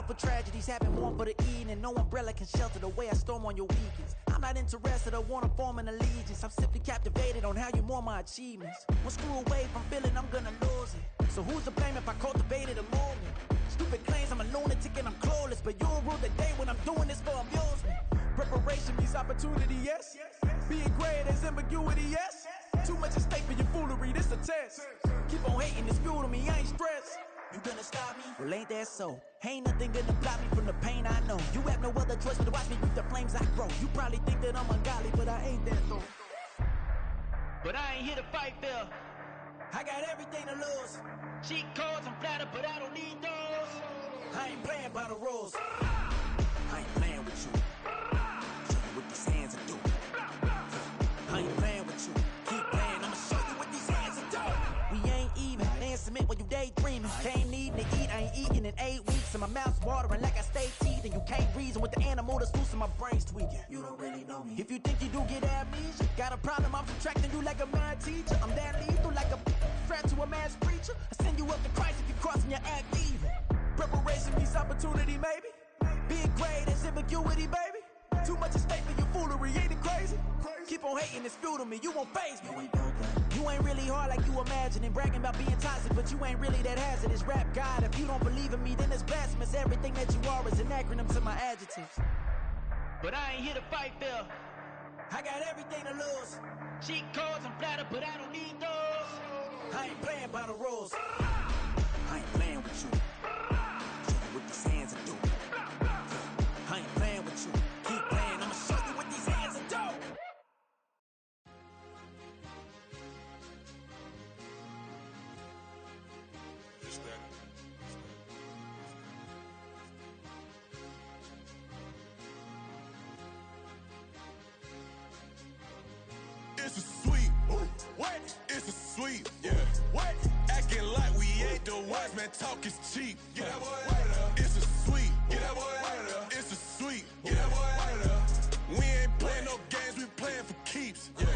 for tragedies happen, born for the eating, and no umbrella can shelter the way I storm on your weekends. I'm not interested or wanna form an allegiance. I'm simply captivated on how you more my achievements. One screw away from feeling I'm gonna lose it. So who's to blame if I cultivated a movement? Stupid claims I'm a lunatic and I'm clueless, but you'll rule the day when I'm doing this for amusement. Preparation means opportunity, yes. Being great as ambiguity, yes. Too much at stake for your foolery, this a test. Keep on hating, it's fuel to me, I ain't stressed. You gonna stop me? Well, ain't that so? Ain't nothing gonna block me from the pain I know. You have no other choice but to watch me reap the flames I grow. You probably think that I'm ungodly, but I ain't that though. But I ain't here to fight fair. I got everything to lose. Cheat codes, I'm flattered, but I don't need those. I ain't playing by the rules. I ain't playing with you. Show you what these hands are doing. I ain't playing with you. Keep playing, I'ma show you what these hands are doing. We ain't even. They ain't submit when you daydreaming. Can't need to eat, I ain't eating in 8 weeks. And my mouth's watering like I stay teething. You can't reason with the animal that's loose and my brain's tweaking. You don't really know me. If you think you do get amnesia, got a problem, I'm subtracting you like a mad teacher. I'm that lethal like a threat to a mass preacher. I send you up to Christ if you crossing your act evil. Preparation means opportunity, maybe. Being great is ambiguity, baby. Too much at stake for your foolery, ain't it crazy? Keep on hating, it's fuel to me, you won't faze me. You ain't really hard like you imagine and bragging about being toxic, but you ain't really that hazardous. Rap God, if you don't believe in me, then it's blasphemous. Everything that you are is an acronym to my adjectives. But I ain't here to fight fair. I got everything to lose. Cheat codes, I'm flattered, but I don't need those. I ain't playing by the rules. I ain't playing with you. Show you what these hands are doing. I ain't playing with you. Keep playing, I'ma show you what these hands are doing. It's a sweep. What? It's a sweep. Yeah. What? Acting like we ain't the ones, man. Talk is cheap. Get that boy out of there. It's a sweep. Get that boy out of there. It's a sweep. Get that boy out of there. We ain't playing no games, we playing for keeps. Yeah.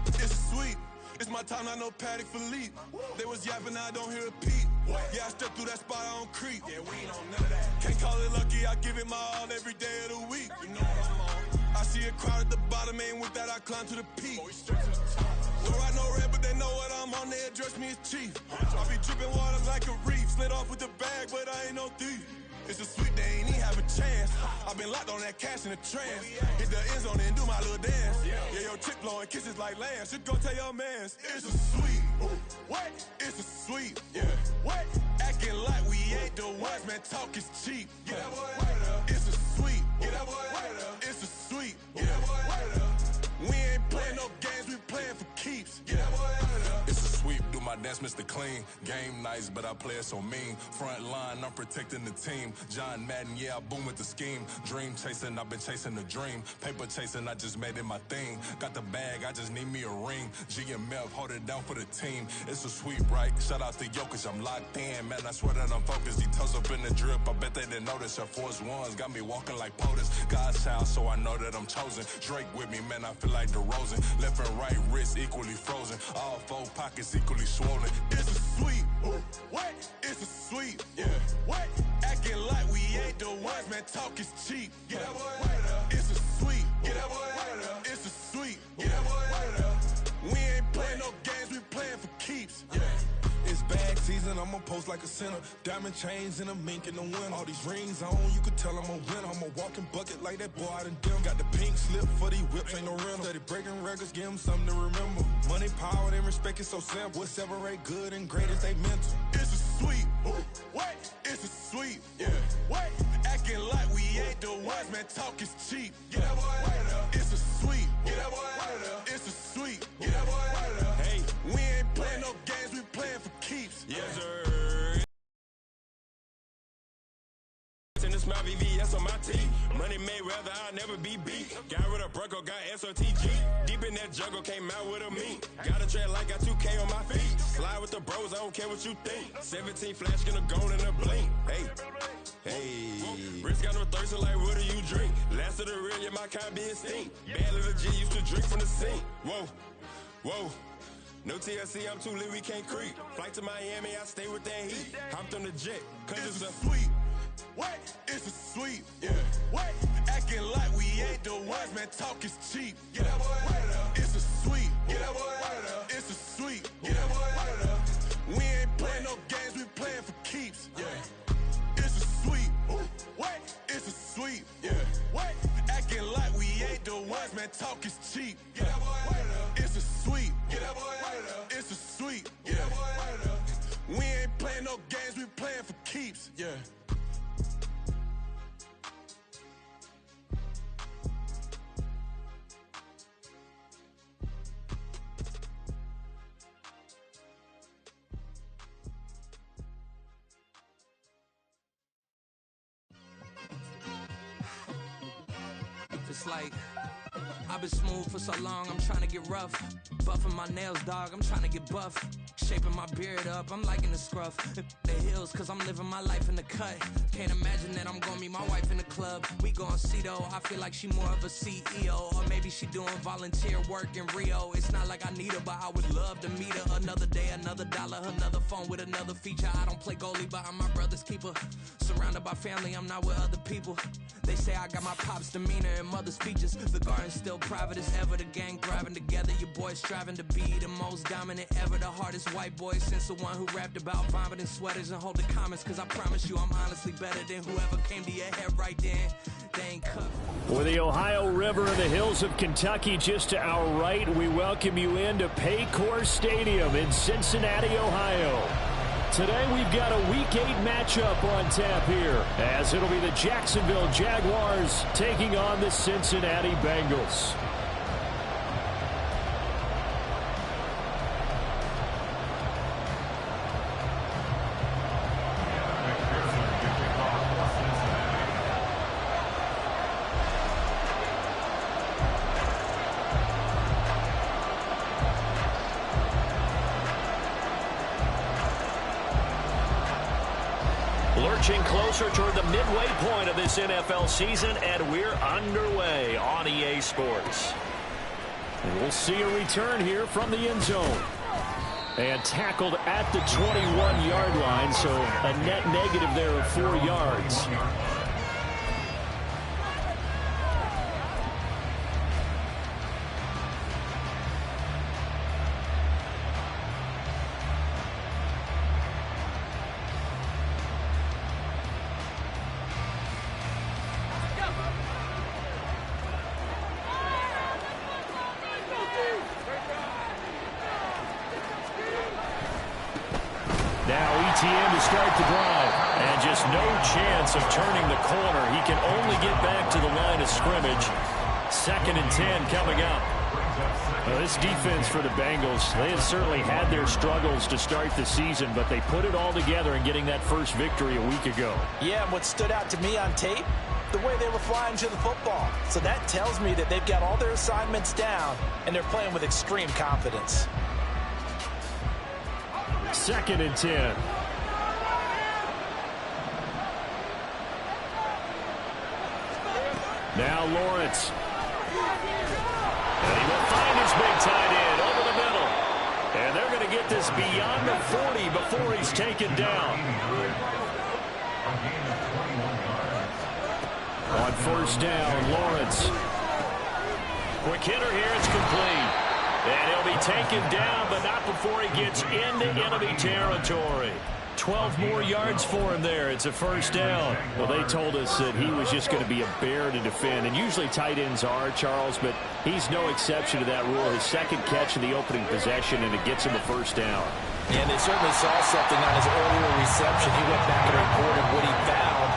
It's a sweep. It's my time, not no Paddock Philippe. They was yapping, I don't hear a peep. Yeah, I step through that spot, I don't creep. Yeah, we ain't on none of that. Can't call it lucky, I give it my all every day of the week. You know what I'm on. I see a crowd at the bottom, and with that I climb to the peak. Don't ride no red, but they know what I'm on, they address me as chief. I be dripping water like a reef, slid off with the bag, but I ain't no thief. It's a sweet, they ain't even have a chance. I've been locked on that cash in a trance. Hit the end zone and do my little dance. Yeah, your chick blowing kisses like lambs. Should go tell your mans. It's a sweet. What? It's a sweet. Yeah. What? Acting like we ain't the ones, man. Talk is cheap. Get that boy out of there. It's a sweet. Get that boy out of there. It's a sweet. Get that boy out of there. We ain't playing no games, we playing for keeps. Get that boy out of there. It's a sweep, do my dance, Mr. Clean. Game nice, but I play it so mean. Front line, I'm protecting the team. John Madden, yeah, I boom with the scheme. Dream chasing, I've been chasing the dream. Paper chasing, I just made it my thing. Got the bag, I just need me a ring. GMF, hold it down for the team. It's a sweep, right? Shout out to Jokic, I'm locked in. Man, I swear that I'm focused. He toes up in the drip, I bet they didn't notice. Air Force Ones got me walking like POTUS. God's child, so I know that I'm chosen. Drake with me, man, I feel like DeRozan. Left and right wrist equally frozen. All four pockets equally swollen. It's a sweep. What? It's a sweep. Yeah. What? Acting like we ain't the ones, man. Talk is cheap. Get that boy out of there. It's a sweep. Get that boy out of there. It's a sweep. Get that boy out of there. We ain't playing no games, we playing for keeps. Yeah. It's bag season, I'ma post like a sinner. Diamond chains and a mink in the wind. All these rings on, you could tell I'm a winner. I'm a walking bucket like that boy out in Denver. Got the pink slip for these whips, ain't no rental. Steady breaking records, give them something to remember. Money, power, and respect is so simple. What separate good and great is they mental. It's a sweep. What? It's a sweep. Yeah. What? Acting like we ain't the ones, man. Talk is cheap. Get that boy out of there. It's a sweep. Get that boy out of there. It's a sweep. Get that boy out of there. Hey, we ain't playing no games, we playing for keeps. Yes, sir. In this my VVS on my teeth. Money made rather I'll never be beat. Got rid of Bronco, got SOTG. Deep in that jungle, came out with a meat. Got a track like got 2K on my feet. Slide with the bros, I don't care what you think. 17 flash, gonna go in a blink. Hey. Hey, Rich got no thirst, like what do you drink? Last of the real, yeah, my kind be extinct. Bad little G used to drink from the sink. Whoa, whoa. No TLC, I'm too lit, we can't creep. Flight to Miami, I stay with that heat. Hopped on the jet, cause It's it's a a sweep. What? It's a sweep. Yeah. What? Acting like we ain't the ones, man. Talk is cheap. Get that boy out of there. It's a sweep. Get that boy out of there. It's a sweep. Get that boy out of there. We ain't playing no games. We playing for keeps. Yeah. It's a sweep. What? It's a sweep. Yeah. What? Acting like we ain't the ones, man. Talk is cheap. Get that boy out of there. It's a sweep. Get that boy out of there. It's a sweep. Get that boy out of there. We ain't playing no games. We playing for keeps. Yeah. It's like, I've been smooth for so long, I'm trying to get rough. Buffing my nails, dog, I'm trying to get buff. Shaping my beard up, I'm liking the scruff. The hills, cause I'm living my life in the cut. Can't imagine that I'm gonna meet my wife in the club. We gon' see though, I feel like she more of a CEO. Or maybe she doing volunteer work in Rio. It's not like I need her, but I would love to meet her. Another day, another dollar, another phone with another feature. I don't play goalie, but I'm my brother's keeper. Surrounded by family, I'm not with other people. They say I got my pop's demeanor and mother's features. The garden's still private as ever. The gang thriving together. Your boys striving to be the most dominant ever. The hardest white boy since the one who rapped about vomiting sweaters and holding comments. Cause I promise you I'm honestly better than whoever came to your head right then. They ain't cut. With the Ohio River and the hills of Kentucky just to our right, we welcome you into Paycor Stadium in Cincinnati, Ohio. Today we've got a Week 8 matchup on tap here, as it'll be the Jacksonville Jaguars taking on the Cincinnati Bengals. Lurching closer toward the midway point of this NFL season, and we're underway on EA Sports. And we'll see a return here from the end zone. And tackled at the 21-yard line, so a net negative there of 4 yards. To start the drive, and just no chance of turning the corner. He can only get back to the line of scrimmage. 2nd and 10 coming up. Well, this defense for the Bengals, they have certainly had their struggles to start the season, but they put it all together in getting that first victory a week ago. Yeah, and what stood out to me on tape, the way they were flying to the football. So that tells me that they've got all their assignments down, and they're playing with extreme confidence. 2nd and 10. Now Lawrence. And he will find his big tight end over the middle. And they're going to get this beyond the 40 before he's taken down. On 1st down, Lawrence. Quick hitter here, it's complete. And he'll be taken down, but not before he gets into enemy territory. 12 more yards for him there. It's a 1st down. Well, they told us that he was just going to be a bear to defend, and usually tight ends are, Charles, but he's no exception to that rule. His 2nd catch in the opening possession, and it gets him a 1st down. And they certainly saw something on his earlier reception. He went back and reported what he found.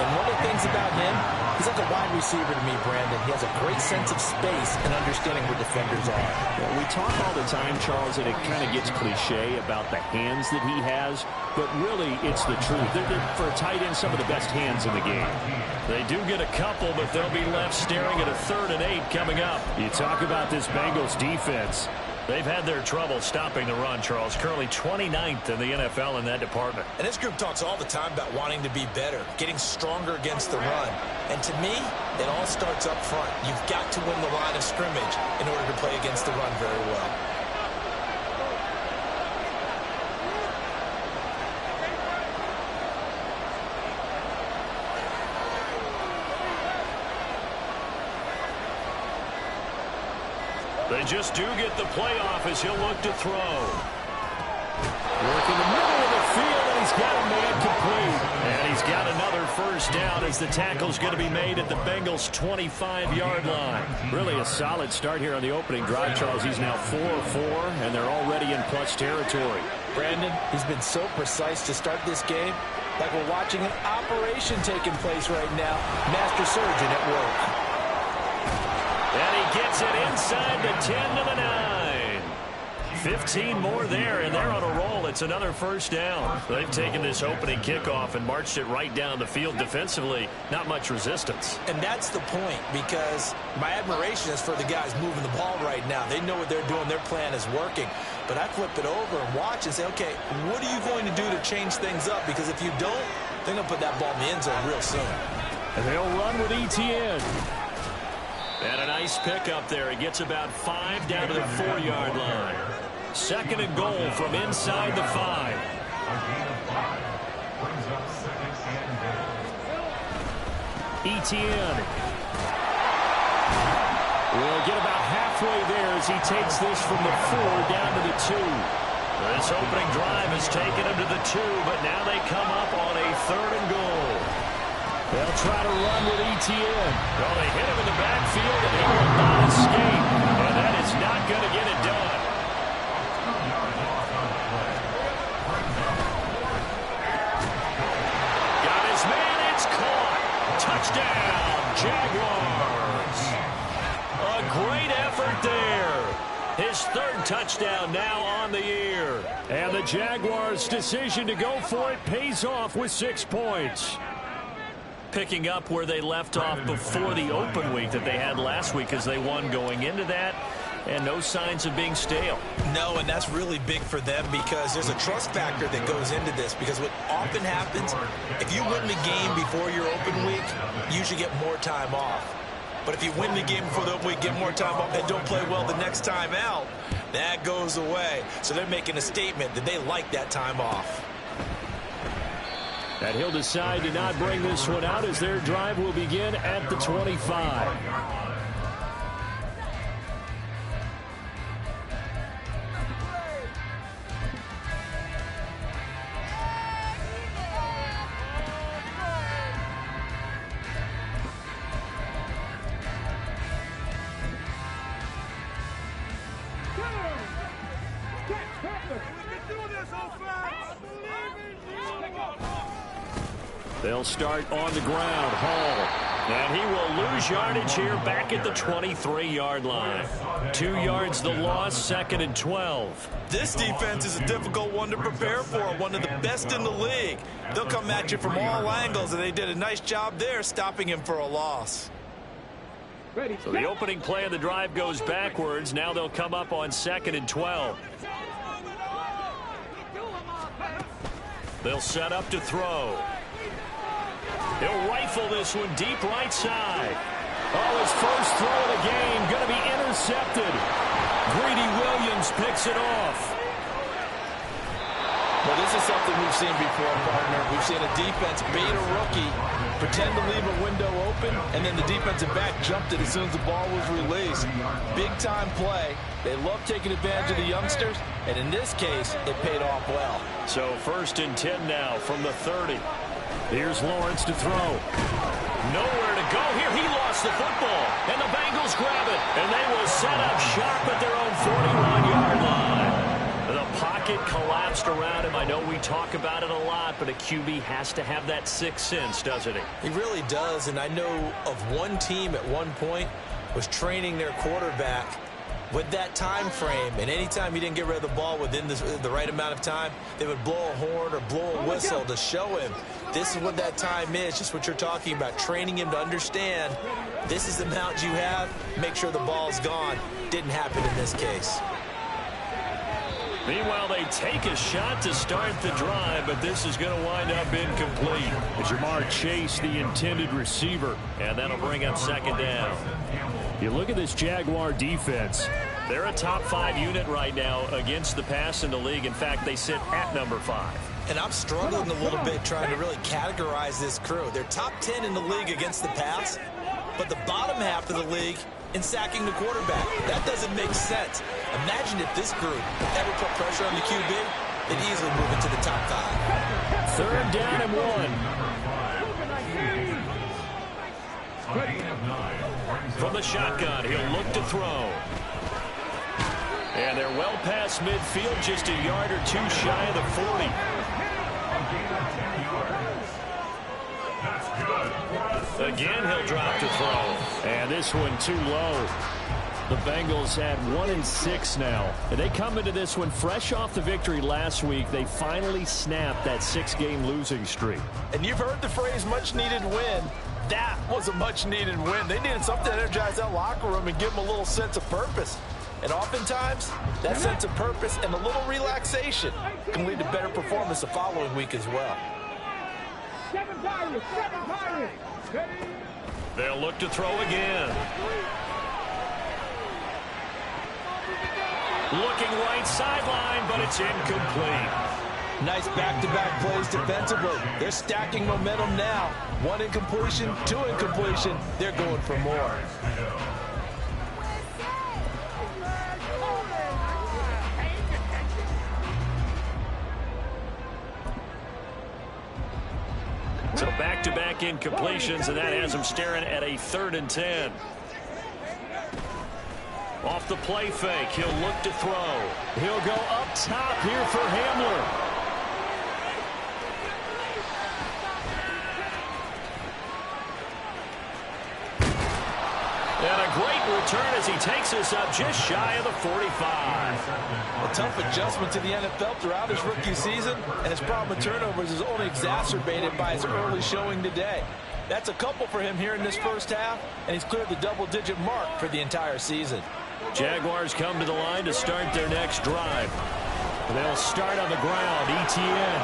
And one of the things about him, he's like a wide receiver to me, Brandon. He has a great sense of space and understanding where defenders are. Well, we talk all the time, Charles, and it kind of gets cliche about the hands that he has, but really it's the truth. They're, for a tight end, some of the best hands in the game. They do get a couple, but they'll be left staring at a 3rd and 8 coming up. You talk about this Bengals defense. They've had their trouble stopping the run, Charles. Currently 29th in the NFL in that department. And this group talks all the time about wanting to be better, getting stronger against the run. And to me, it all starts up front. You've got to win the line of scrimmage in order to play against the run very well. They just do get the playoff as he'll look to throw. Work in the middle of the field, and he's got a man complete. And he's got another first down as the tackle's going to be made at the Bengals' 25-yard line. Really a solid start here on the opening drive, Charles. He's now 4-4, and they're already in plus territory. Brandon, he's been so precise to start this game, like we're watching an operation taking place right now. Master surgeon at work. And he gets it inside the 10 to the 9. 15 more there, and they're on a roll. It's another first down. They've taken this opening kickoff and marched it right down the field defensively. Not much resistance. And that's the point, because my admiration is for the guys moving the ball right now. They know what they're doing. Their plan is working. But I flip it over and watch and say, okay, what are you going to do to change things up? Because if you don't, they're going to put that ball in the end zone real soon. And they'll run with ETN. And a nice pick up there. He gets about 5 down to the 4-yard line. Second and goal from inside the 5. ETN will get about halfway there as he takes this from the 4 down to the 2. This opening drive has taken him to the 2, but now they come up on a 3rd and goal. They'll try to run with ETN. Well, they hit him in the backfield, and he will not escape. And that is not going to get it done. Got his man. It's caught. Touchdown, Jaguars. A great effort there. His 3rd touchdown now on the year. And the Jaguars' decision to go for it pays off with 6 points. Picking up where they left off before the open week that they had last week as they won going into that, and no signs of being stale. No, and that's really big for them because there's a trust factor that goes into this, because what often happens, if you win the game before your open week, you usually get more time off. But if you win the game before the open week, get more time off, and don't play well the next time out, that goes away. So they're making a statement that they like that time off. And he'll decide to not bring this one out as their drive will begin at the 25. They'll start on the ground. Hall. And he will lose yardage here back at the 23-yard line. 2 yards the loss, 2nd and 12. This defense is a difficult one to prepare for, one of the best in the league. They'll come at you from all angles, and they did a nice job there stopping him for a loss. So the opening play of the drive goes backwards. Now they'll come up on 2nd and 12. They'll set up to throw. He'll rifle this one deep right side. Oh, his first throw of the game going to be intercepted. Greedy Williams picks it off. Well, this is something we've seen before, partner. We've seen a defense bait a rookie, pretend to leave a window open, and then the defensive back jumped it as soon as the ball was released. Big-time play. They love taking advantage of the youngsters, and in this case, it paid off well. So 1st and 10 now from the 30. Here's Lawrence to throw. Nowhere to go here. He lost the football, and the Bengals grab it, and they will set up shop at their own 41-yard line. The pocket collapsed around him. I know we talk about it a lot, but a QB has to have that sixth sense, doesn't he? He really does, and I know of one team at one point was training their quarterback with that time frame, and anytime he didn't get rid of the ball within the right amount of time, they would blow a horn or blow a whistle to show him this is what that time is, just what you're talking about, training him to understand this is the amount you have, make sure the ball's gone. Didn't happen in this case. Meanwhile, they take a shot to start the drive, but this is going to wind up incomplete. Jamar Chase, the intended receiver, and that'll bring up 2nd down. You look at this Jaguar defense. They're a top 5 unit right now against the pass in the league. In fact, they sit at number 5. And I'm struggling a little bit trying to really categorize this crew. They're top 10 in the league against the pass, but the bottom half of the league and sacking the quarterback. That doesn't make sense. Imagine if this group ever put pressure on the QB, they'd easily move into the top 5. 3rd down and 1. From the shotgun, he'll look to throw. And they're well past midfield, just a yard or two shy of the 40. Again, he'll drop to throw. And this one too low. The Bengals at 1-6 now. And they come into this one fresh off the victory last week. They finally snapped that 6-game losing streak. And you've heard the phrase much-needed win. That was a much-needed win. They needed something to energize that locker room and give them a little sense of purpose. And oftentimes, that sense of purpose and a little relaxation can lead to better performance the following week as well. 7 Pirates! They'll look to throw again. Looking right sideline, but it's incomplete. Nice back-to-back plays defensively. They're stacking momentum now. 1 incompletion, 2 incompletion. They're going for more. So back-to-back incompletions, and that has him staring at a 3rd and 10. Off the play fake, he'll look to throw. He'll go up top here for Hamler. And a great return as he takes us up just shy of the 45. A tough adjustment to the NFL throughout his rookie season, and his problem with turnovers is only exacerbated by his early showing today. That's a couple for him here in this first half, and he's cleared the double-digit mark for the entire season. Jaguars come to the line to start their next drive. They'll start on the ground. Etienne.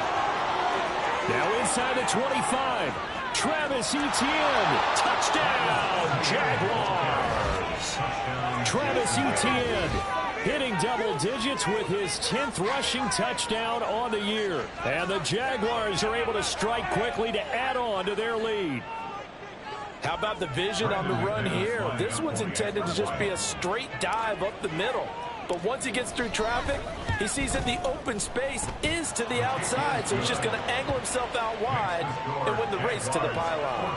Now inside the 25. Travis Etienne. Touchdown, Jaguars. Travis Etienne hitting double digits with his 10th rushing touchdown on the year. And the Jaguars are able to strike quickly to add on to their lead. How about the vision on the run here? This one's intended to just be a straight dive up the middle. But once he gets through traffic, he sees that the open space is to the outside, so he's just going to angle himself out wide and win the race to the pylon.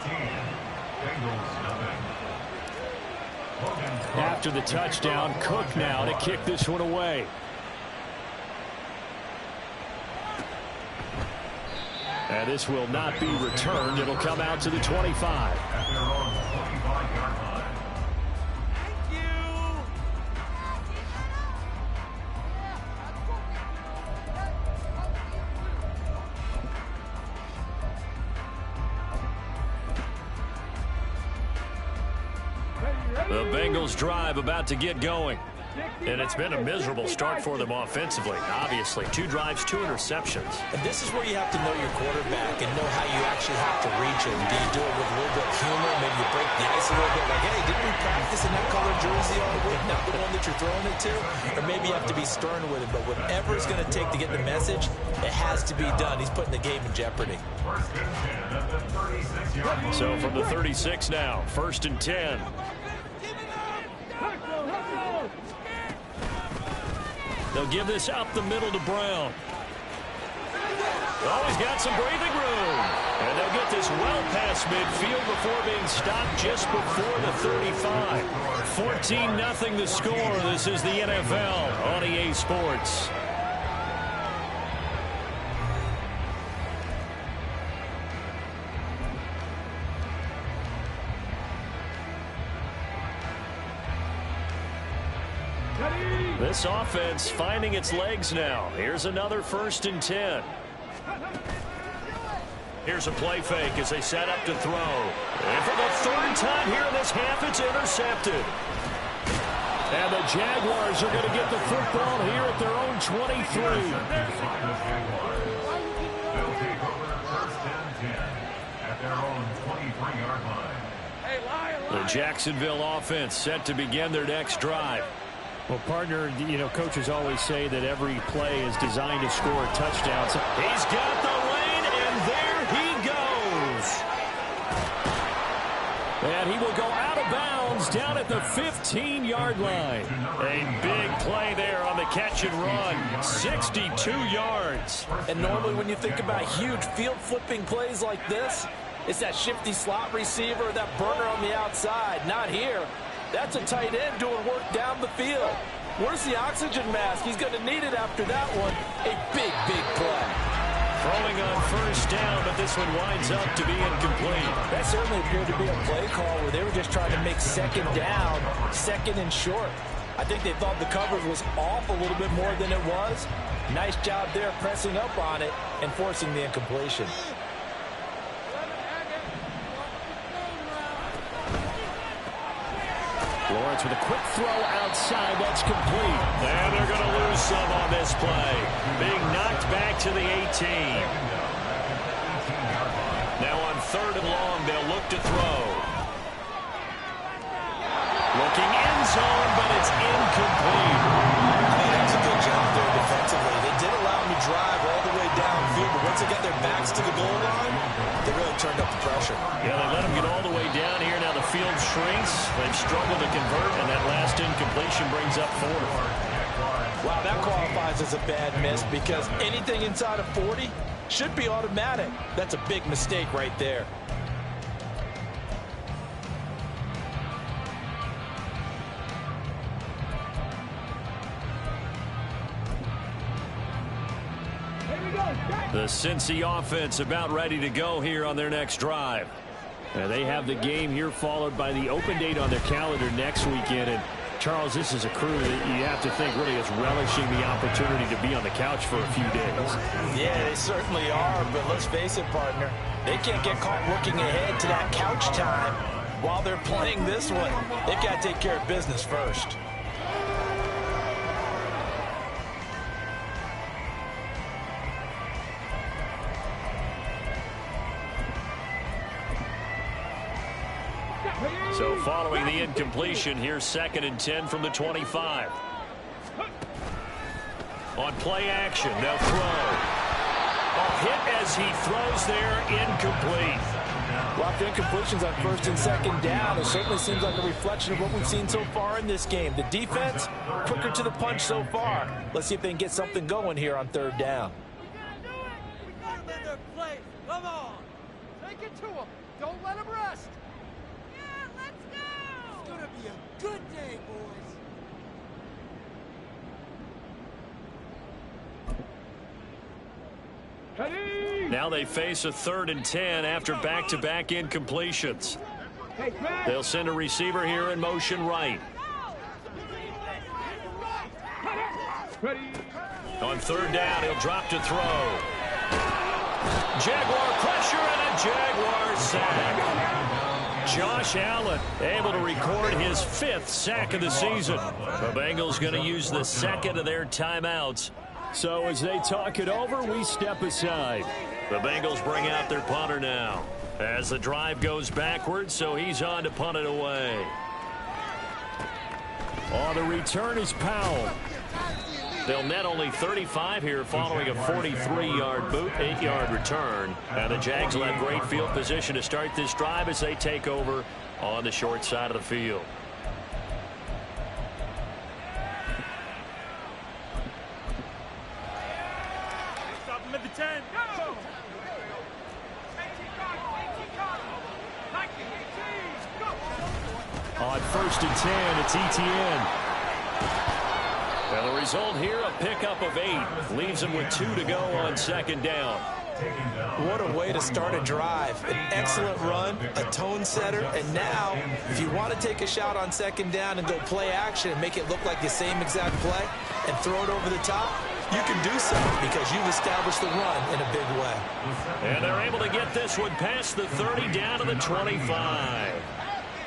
After the touchdown, Cook now to kick this one away. And this will not be returned. It'll come out to the 25. The Bengals drive about to get going. And it's been a miserable start for them offensively. Obviously, 2 drives, 2 interceptions. And this is where you have to know your quarterback and know how you actually have to reach him. Do you do it with a little bit of humor? Maybe you break the ice a little bit like, hey, didn't we practice in that color jersey all week? Not the one that you're throwing it to? Or maybe you have to be stern with him. But whatever it's going to take to get the message, it has to be done. He's putting the game in jeopardy. So from the 36 now, 1st and 10. They'll give this up the middle to Brown. Oh, he's got some breathing room. And they'll get this well past midfield before being stopped just before the 35. 14-0 the score. This is the NFL on EA Sports. This offense finding its legs now. Here's another 1st and 10. Here's a play fake as they set up to throw. And for the 3rd time here in this half, it's intercepted. And the Jaguars are going to get the football here at their own 23. They'll take over 1st and 10 at their own 23-yard line. The Jacksonville offense set to begin their next drive. Well, partner, you know, coaches always say that every play is designed to score a touchdown. So he's got the lane, and there he goes. And he will go out of bounds down at the 15-yard line. A big play there on the catch and run. 62 yards. And normally when you think about huge field-flipping plays like this, it's that shifty slot receiver, that burner on the outside. Not here. That's a tight end doing work down the field. Where's the oxygen mask? He's going to need it after that one. A big, big play. Throwing on first down, but this one winds up to be incomplete. That certainly appeared to be a play call where they were just trying to make second down, second and short. I think they thought the coverage was off a little bit more than it was. Nice job there pressing up on it and forcing the incompletion. Lawrence with a quick throw outside. That's complete. And they're going to lose some on this play. Being knocked back to the 18. Now on third and long, they'll look to throw. Looking end zone, but it's incomplete. I think that's a good job there defensively. They did allow them to drive all the way downfield, but once they got their backs to the goal line, they really turned up the pressure. Yeah, they let them get all the way down here. Now the field shrinks. They've struggled to convert, and that last incompletion brings up 4. Wow, that qualifies as a bad miss because anything inside of 40 should be automatic. That's a big mistake right there. The Cincy offense about ready to go here on their next drive. They have the game here followed by the open date on their calendar next weekend. And Charles, this is a crew that you have to think really is relishing the opportunity to be on the couch for a few days. Yeah, they certainly are, but let's face it, partner. They can't get caught looking ahead to that couch time while they're playing this one. They've got to take care of business first. So following the incompletion, here's 2nd and 10 from the 25. On play action, they'll throw. A hit as he throws there, incomplete. Lots of incompletions on 1st and 2nd down. It certainly seems like a reflection of what we've seen so far in this game. The defense, quicker to the punch so far. Let's see if they can get something going here on 3rd down. Come on. Take it to them. Don't let them rest. It's gonna be a good day, boys. Now they face a 3rd and 10 after back-to-back incompletions. They'll send a receiver here in motion right. On 3rd down, he'll drop to throw. Jaguar pressure and a Jaguar sack. Josh Allen able to record his 5th sack of the season. The Bengals going to use the 2nd of their timeouts. So as they talk it over, we step aside. The Bengals bring out their punter now. As the drive goes backwards, so he's on to punt it away. On the return is Powell. They'll net only 35 here following a 43-yard boot, 8-yard return. And the Jags will have great field position to start this drive as they take over on the short side of the field. Stop him at the 10. Go! On 1st and 10, it's ETN. And the result here, a pickup of 8. Leaves them with 2 to go on 2nd down. What a way to start a drive. An excellent run, a tone setter, and now, if you want to take a shot on 2nd down and go play action and make it look like the same exact play and throw it over the top, you can do so because you've established the run in a big way. And they're able to get this one past the 30 down to the 25.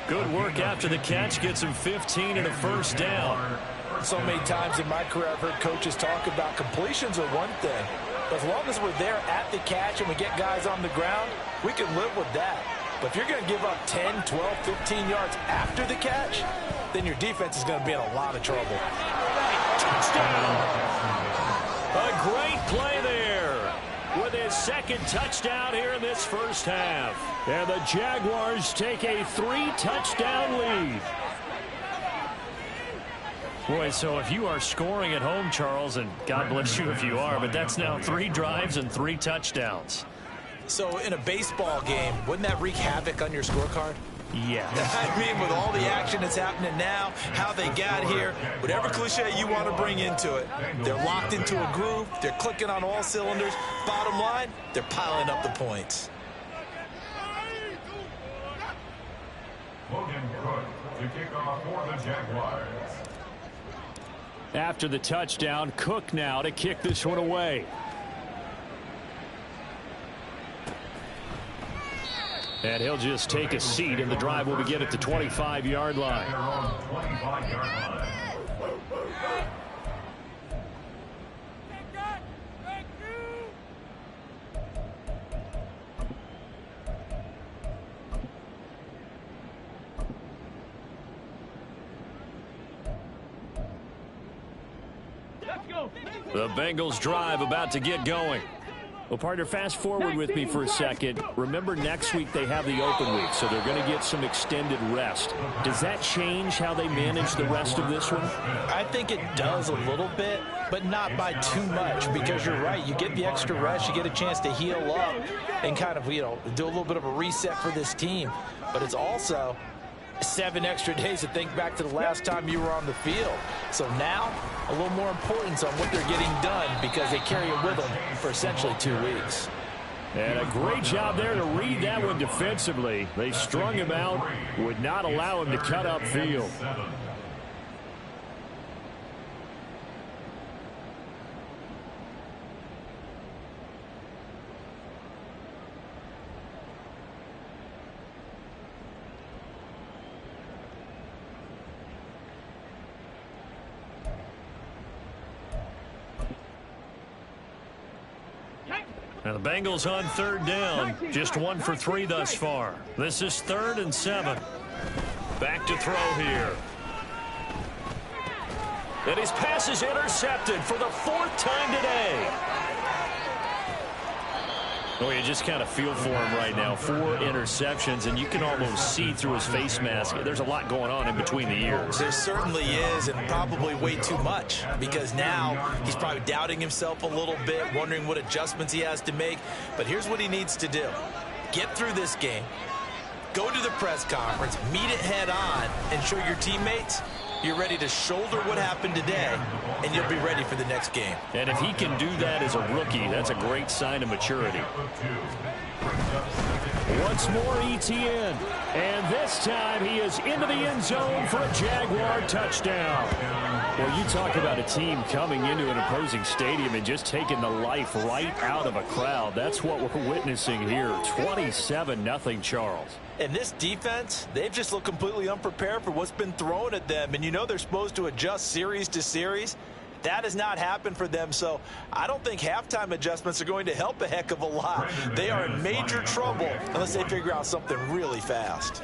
Good work after the catch, gets him 15 and a 1st down. So many times in my career I've heard coaches talk about completions are one thing. But as long as we're there at the catch and we get guys on the ground, we can live with that. But if you're going to give up 10, 12, 15 yards after the catch, then your defense is going to be in a lot of trouble. Touchdown! A great play there. with his second touchdown here in this first half. And the Jaguars take a 3-touchdown lead. Boy, so if you are scoring at home, Charles, and God bless you if you are, but that's now 3 drives and 3 touchdowns. So in a baseball game, wouldn't that wreak havoc on your scorecard? Yeah. I mean, with all the action that's happening now, how they got here, whatever cliche you want to bring into it, they're locked into a groove, they're clicking on all cylinders. Bottom line, they're piling up the points. Logan Cook to kick off for the Jaguars. After the touchdown, Cook now to kick this one away. And he'll just take a seat, and the drive will begin at the 25-yard line. Their own 25-yard line. The Bengals drive about to get going. Well, partner, fast forward with me for a second. Remember, next week they have the open week, so they're going to get some extended rest. Does that change how they manage the rest of this one? I think it does a little bit, but not by too much, because you're right. You get the extra rest, you get a chance to heal up and kind of, do a little bit of a reset for this team. But it's also 7 extra days to think back to the last time you were on the field. So now, a little more importance on what they're getting done, because they carry it with them for essentially 2 weeks. And a great job there to read that one defensively. They strung him out, would not allow him to cut upfield. Now the Bengals on 3rd down, just 1 for 3 thus far. This is 3rd and 7. Back to throw here. And his pass is intercepted for the 4th time today. Oh, you just kind of feel for him right now. 4 interceptions, and you can almost see through his face mask. There's a lot going on in between the ears. There certainly is, and probably way too much, because now he's probably doubting himself a little bit, wondering what adjustments he has to make. But here's what he needs to do. Get through this game, go to the press conference, meet it head on, and show your teammates you're ready to shoulder what happened today, and you'll be ready for the next game. And if he can do that as a rookie, that's a great sign of maturity. Once more, ETN. And this time he is into the end zone for a Jaguar touchdown. Well, you talk about a team coming into an opposing stadium and just taking the life right out of a crowd. That's what we're witnessing here. 27-0, Charles. And this defense, they've just looked completely unprepared for what's been thrown at them. And they're supposed to adjust series to series. That has not happened for them, so I don't think halftime adjustments are going to help a heck of a lot. They are in major trouble unless they figure out something really fast.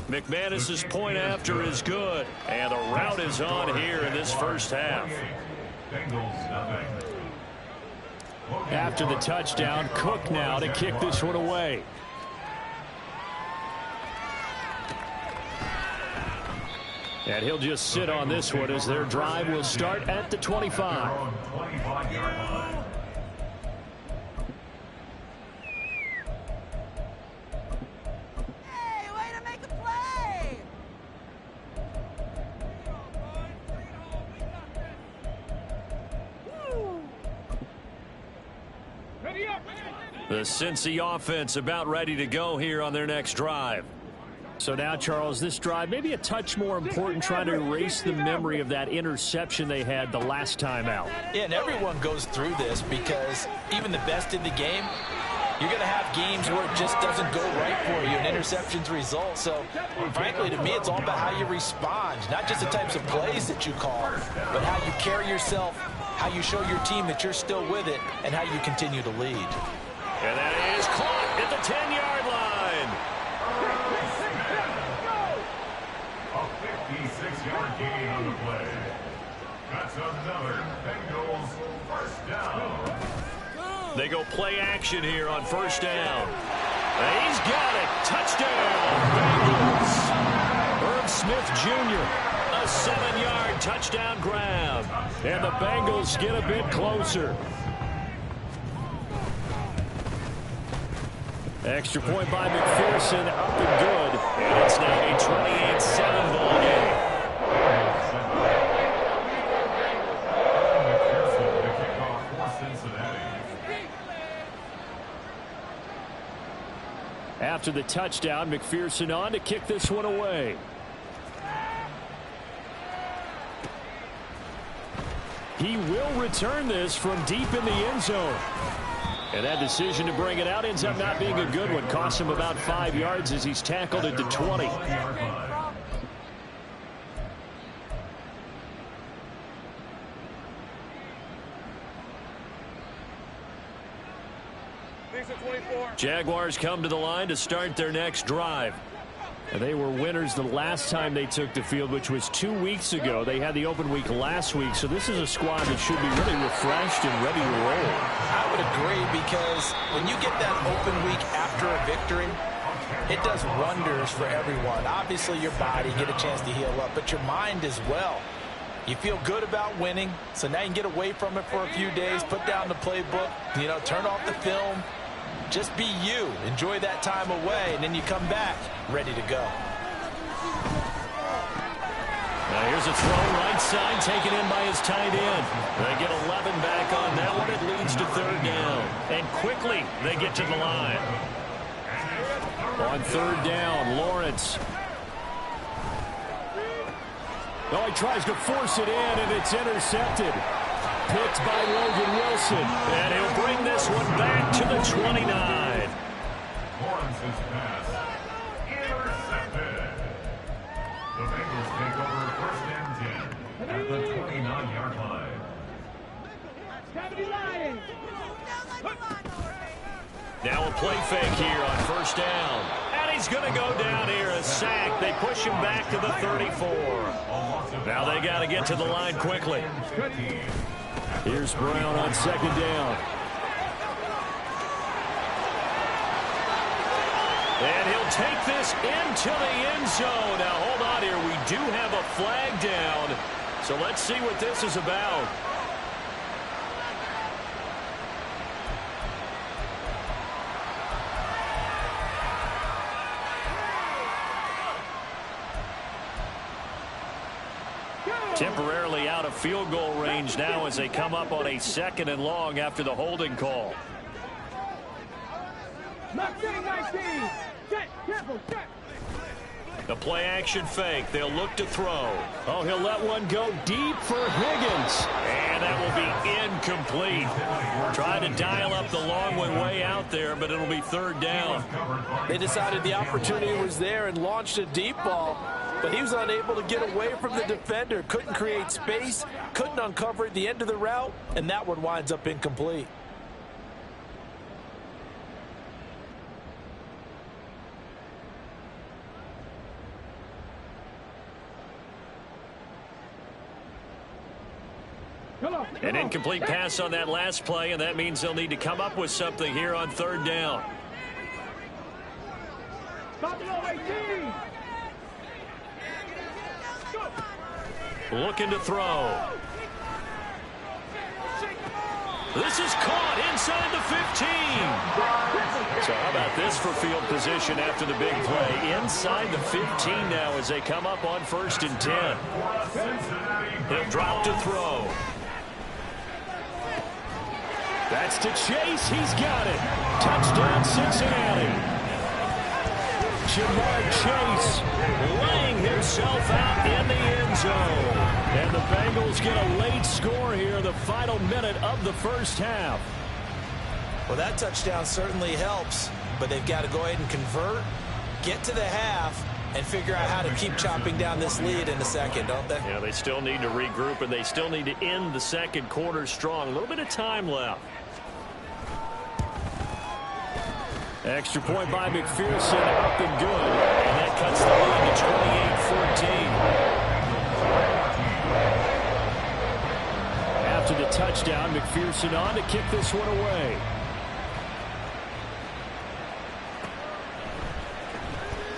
McManus's point after is good, and the route is on here in this first half. After the touchdown, Cook now to kick this one away. And he'll just sit on this one as their drive will start at the 25. Hey, way to make a play! Ready up! The Cincy offense about ready to go here on their next drive. So now, Charles, this drive may be a touch more important, trying to erase the memory of that interception they had the last time out. Yeah, and everyone goes through this, because even the best in the game, you're going to have games where it just doesn't go right for you, and interceptions result. So, frankly, to me, it's all about how you respond, not just the types of plays that you call, but how you carry yourself, how you show your team that you're still with it, and how you continue to lead. And that is caught at the 10-yard line. A 56-yard gain on the play. That's another Bengals first down. They go play action here on first down. He's got it. Touchdown, Bengals. Herb Smith Jr., a 7-yard touchdown grab. And the Bengals get a bit closer. Extra point by McPherson, up and good. And it's now a 28-7 ball game. After the touchdown, McPherson on to kick this one away. He will return this from deep in the end zone. And that decision to bring it out ends up not being a good one. Costs him about 5 yards as he's tackled at the 20. Jaguars come to the line to start their next drive. They were winners the last time they took the field, which was 2 weeks ago. They had the open week last week, so this is a squad that should be really refreshed and ready to roll. I would agree, because when you get that open week after a victory, it does wonders for everyone. Obviously, your body, get a chance to heal up, but your mind as well. You feel good about winning, so now you can get away from it for a few days, put down the playbook, turn off the film. Just be you. Enjoy that time away, and then you come back ready to go. Now here's a throw right side, taken in by his tight end. They get 11 back on that one. It leads to third down. And quickly, they get to the line. On third down, Lawrence. Oh, he tries to force it in, and it's intercepted. Picked by Logan Wilson. And he'll bring this one back to the 29. Lawrence's pass intercepted. The Bengals take over first and 10 at the 29-yard line. Now a play fake here on first down. And he's going to go down here, a sack. They push him back to the 34. Now they got to get to the line quickly. Here's Brown on second down. And he'll take this into the end zone. Now, hold on here. We do have a flag down. So let's see what this is about. Temporarily out of field goal range now as they come up on a 2nd and long after the holding call. The play action fake. They'll look to throw. Oh, he'll let one go deep for Higgins. And that will be incomplete. Trying to dial up the long one way out there, but it'll be third down. They decided the opportunity was there and launched a deep ball. But he was unable to get away from the defender. Couldn't create space. Couldn't uncover at the end of the route. And that one winds up incomplete. An incomplete pass on that last play, and that means they'll need to come up with something here on third down. Looking to throw. This is caught inside the 15. So how about this for field position after the big play? Inside the 15 now as they come up on 1st and 10. He'll drop to throw. That's to Chase. He's got it. Touchdown, Cincinnati. Jamar Chase laying himself out in the end zone. And the Bengals get a late score here in the final minute of the first half. Well, that touchdown certainly helps, but they've got to go ahead and convert, get to the half, and figure out how to keep chopping down this lead in the second, don't they? Yeah, they still need to regroup, and they still need to end the second quarter strong. A little bit of time left. Extra point by McPherson, up and good. And that cuts the lead to 28-14. touchdown. McPherson on to kick this one away.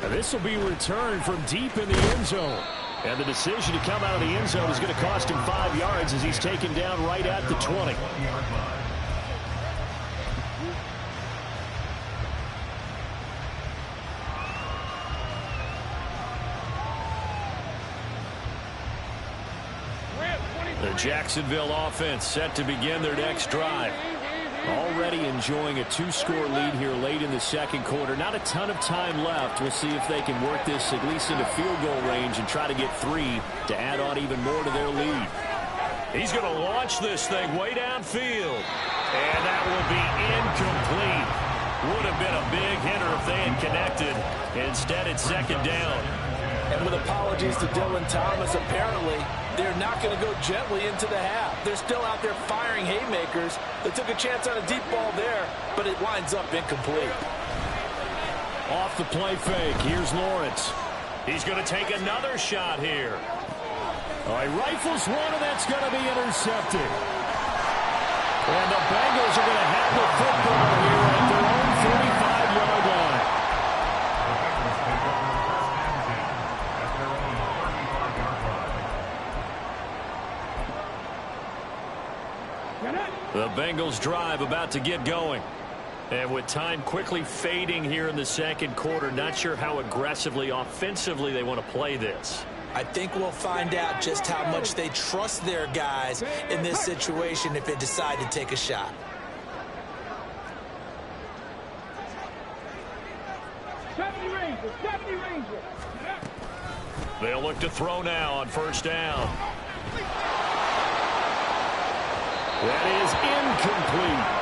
And this will be returned from deep in the end zone. And the decision to come out of the end zone is going to cost him 5 yards as he's taken down right at the 20. The Jacksonville offense set to begin their next drive. Already enjoying a 2-score lead here late in the second quarter. Not a ton of time left. We'll see if they can work this at least into field goal range and try to get 3 to add on even more to their lead. He's going to launch this thing way downfield. And that will be incomplete. Would have been a big hitter if they had connected. Instead, it's second down. And with apologies to Dylan Thomas, apparently they're not going to go gently into the half. They're still out there firing haymakers. They took a chance on a deep ball there, but it winds up incomplete. Off the play fake, here's Lawrence. He's going to take another shot here. All right, rifles one, and that's going to be intercepted. And the Bengals are going to have the football here at their own 45-yard line. The Bengals drive about to get going. And with time quickly fading here in the second quarter, not sure how aggressively, offensively they want to play this. I think we'll find out just how much they trust their guys in this situation if they decide to take a shot. They'll look to throw now on first down. That is incomplete.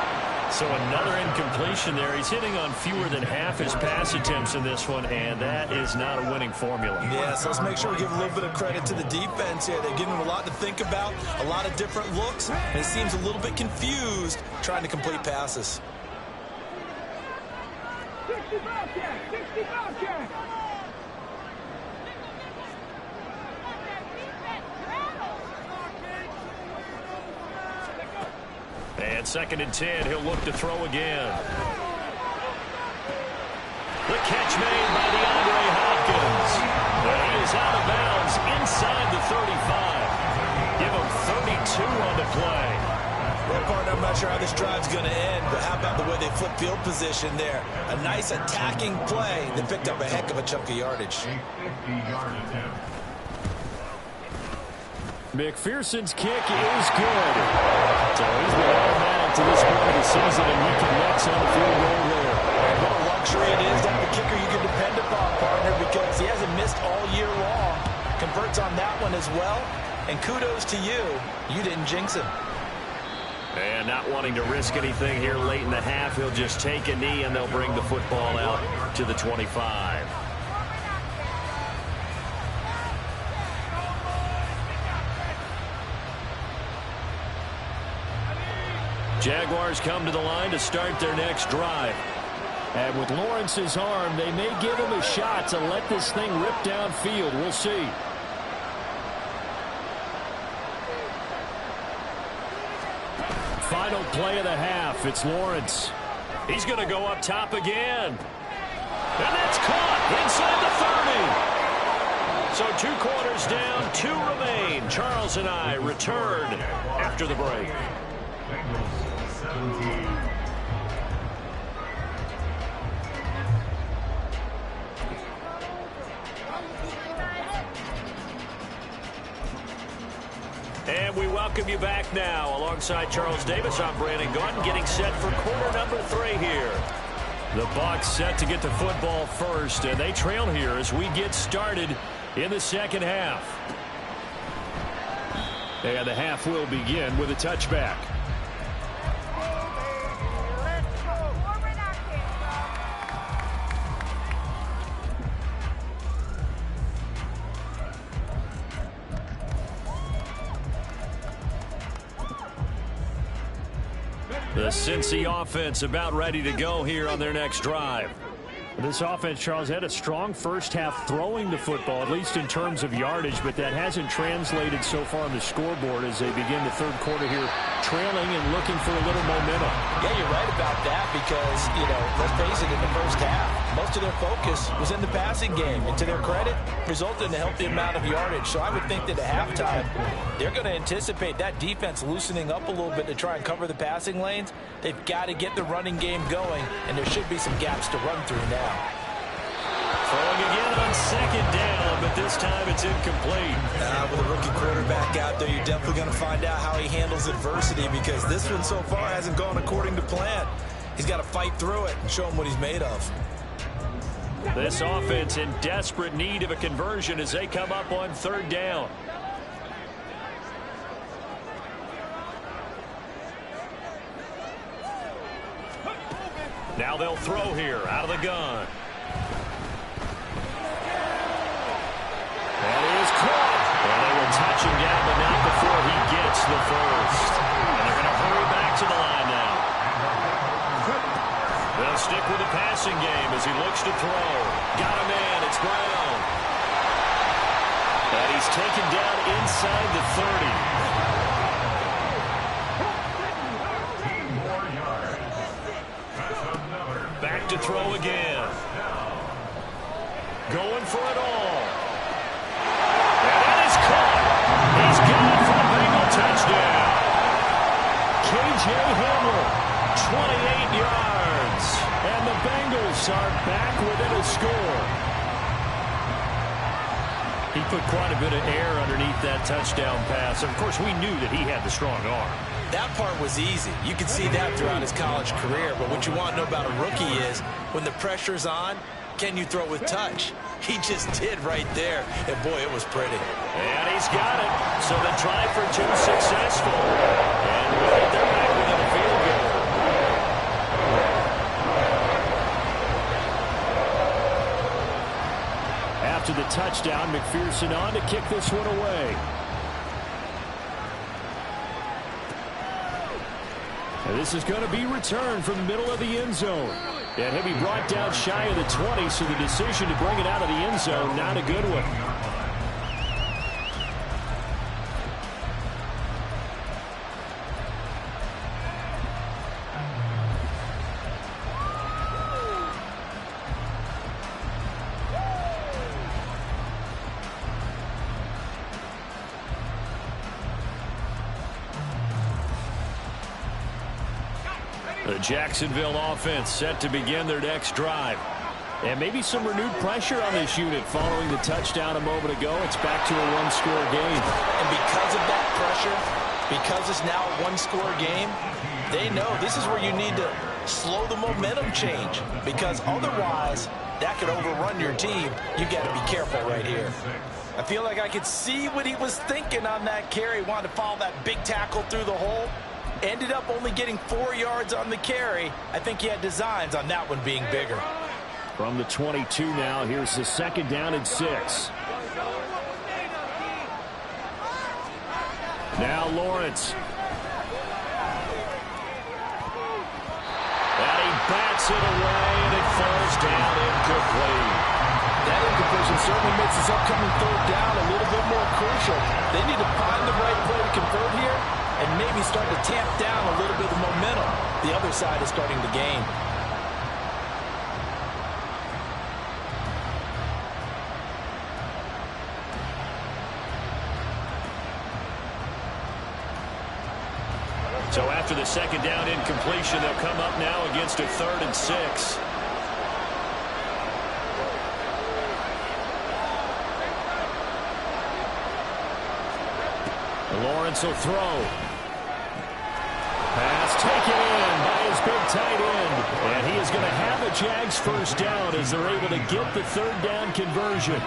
So another incompletion there. He's hitting on fewer than half his pass attempts in this one, and that is not a winning formula. Yeah, so let's make sure we give a little bit of credit to the defense here. They're giving him a lot to think about, a lot of different looks, and he seems a little bit confused trying to complete passes. 60 Bobcat! 60 Bobcat! And second and 10, he'll look to throw again. The catch made by DeAndre Hopkins. And he is out of bounds inside the 35. Give him 32 on the play. Well, partner, I'm not sure how this drive's going to end, but how about the way they flip field position there? A nice attacking play that picked up a heck of a chunk of yardage. 50-yard attempt. McPherson's kick is good. So he's been automatic to this point of the season, and he connects on the field goal there. And what a luxury it is to have a kicker you can depend upon, partner, because he hasn't missed all year long. Converts on that one as well, and kudos to you. You didn't jinx him. And not wanting to risk anything here late in the half, he'll just take a knee, and they'll bring the football out to the 25. Jaguars come to the line to start their next drive. And with Lawrence's arm, they may give him a shot to let this thing rip downfield. We'll see. Final play of the half. It's Lawrence. He's going to go up top again. And that's caught inside the 30. So 2 quarters down, 2 remain. Charles and I return after the break. Bengals 17. And we welcome you back now. Alongside Charles Davis, I'm Brandon Gordon, getting set for quarter number 3 here. The Bucs set to get the football first, and they trail here as we get started in the second half. And the half will begin with a touchback. The Cincy offense about ready to go here on their next drive. This offense, Charles, had a strong first half throwing the football, at least in terms of yardage, but that hasn't translated so far on the scoreboard as they begin the third quarter here, trailing and looking for a little momentum. Yeah, you're right about that because, let's face it, in the first half, most of their focus was in the passing game. And to their credit, resulted in a healthy amount of yardage. So I would think that at halftime, they're going to anticipate that defense loosening up a little bit to try and cover the passing lanes. They've got to get the running game going, and there should be some gaps to run through now. Throwing again on second down, but this time it's incomplete. With a rookie quarterback out there, you're definitely going to find out how he handles adversity because this one so far hasn't gone according to plan. He's got to fight through it and show him what he's made of. This offense in desperate need of a conversion as they come up on third down. Now they'll throw here out of the gun. That is caught. And they will touch him down, but not before he gets the first. And they're going to hurry back to the line now. They'll stick with the passing game as he looks to throw. Got a man. It's Brown. And he's taken down inside the 30. Back to throw again. Going for it all. And that is caught. He's got it for a Bengal touchdown. K.J. Hamler, 28 yards. And the Bengals are back within a score. He put quite a bit of air underneath that touchdown pass. Of course, we knew that he had the strong arm. That part was easy. You could see that throughout his college career. But what you want to know about a rookie is when the pressure's on, can you throw with touch? He just did right there. And, boy, it was pretty. And he's got it. So the try for two successful. And they're back within a field goal. After the touchdown, McPherson on to kick this one away. And this is going to be returned from the middle of the end zone. And he'll be brought down shy of the 20, so the decision to bring it out of the end zone, not a good one. The Jacksonville offense set to begin their next drive. And maybe some renewed pressure on this unit following the touchdown a moment ago. It's back to a one-score game. And because of that pressure, because it's now a one-score game, they know this is where you need to slow the momentum change. Because otherwise, that could overrun your team. You got to be careful right here. I feel like I could see what he was thinking on that carry. Wanted to follow that big tackle through the hole. Ended up only getting 4 yards on the carry. I think he had designs on that one being bigger. From the 22 now, here's the second down and 6. Now Lawrence. And he bats it away, and it falls down incomplete. That incompletion certainly makes this upcoming third down a little bit more crucial. They need to find the right play to convert here and maybe start to tamp down a little bit of the momentum. The other side is starting to gain. So after the second down incompletion, they'll come up now against a 3rd and 6. Lawrence will throw. Pass taken in by his big tight end. And he is going to have the Jags first down as they're able to get the third down conversion.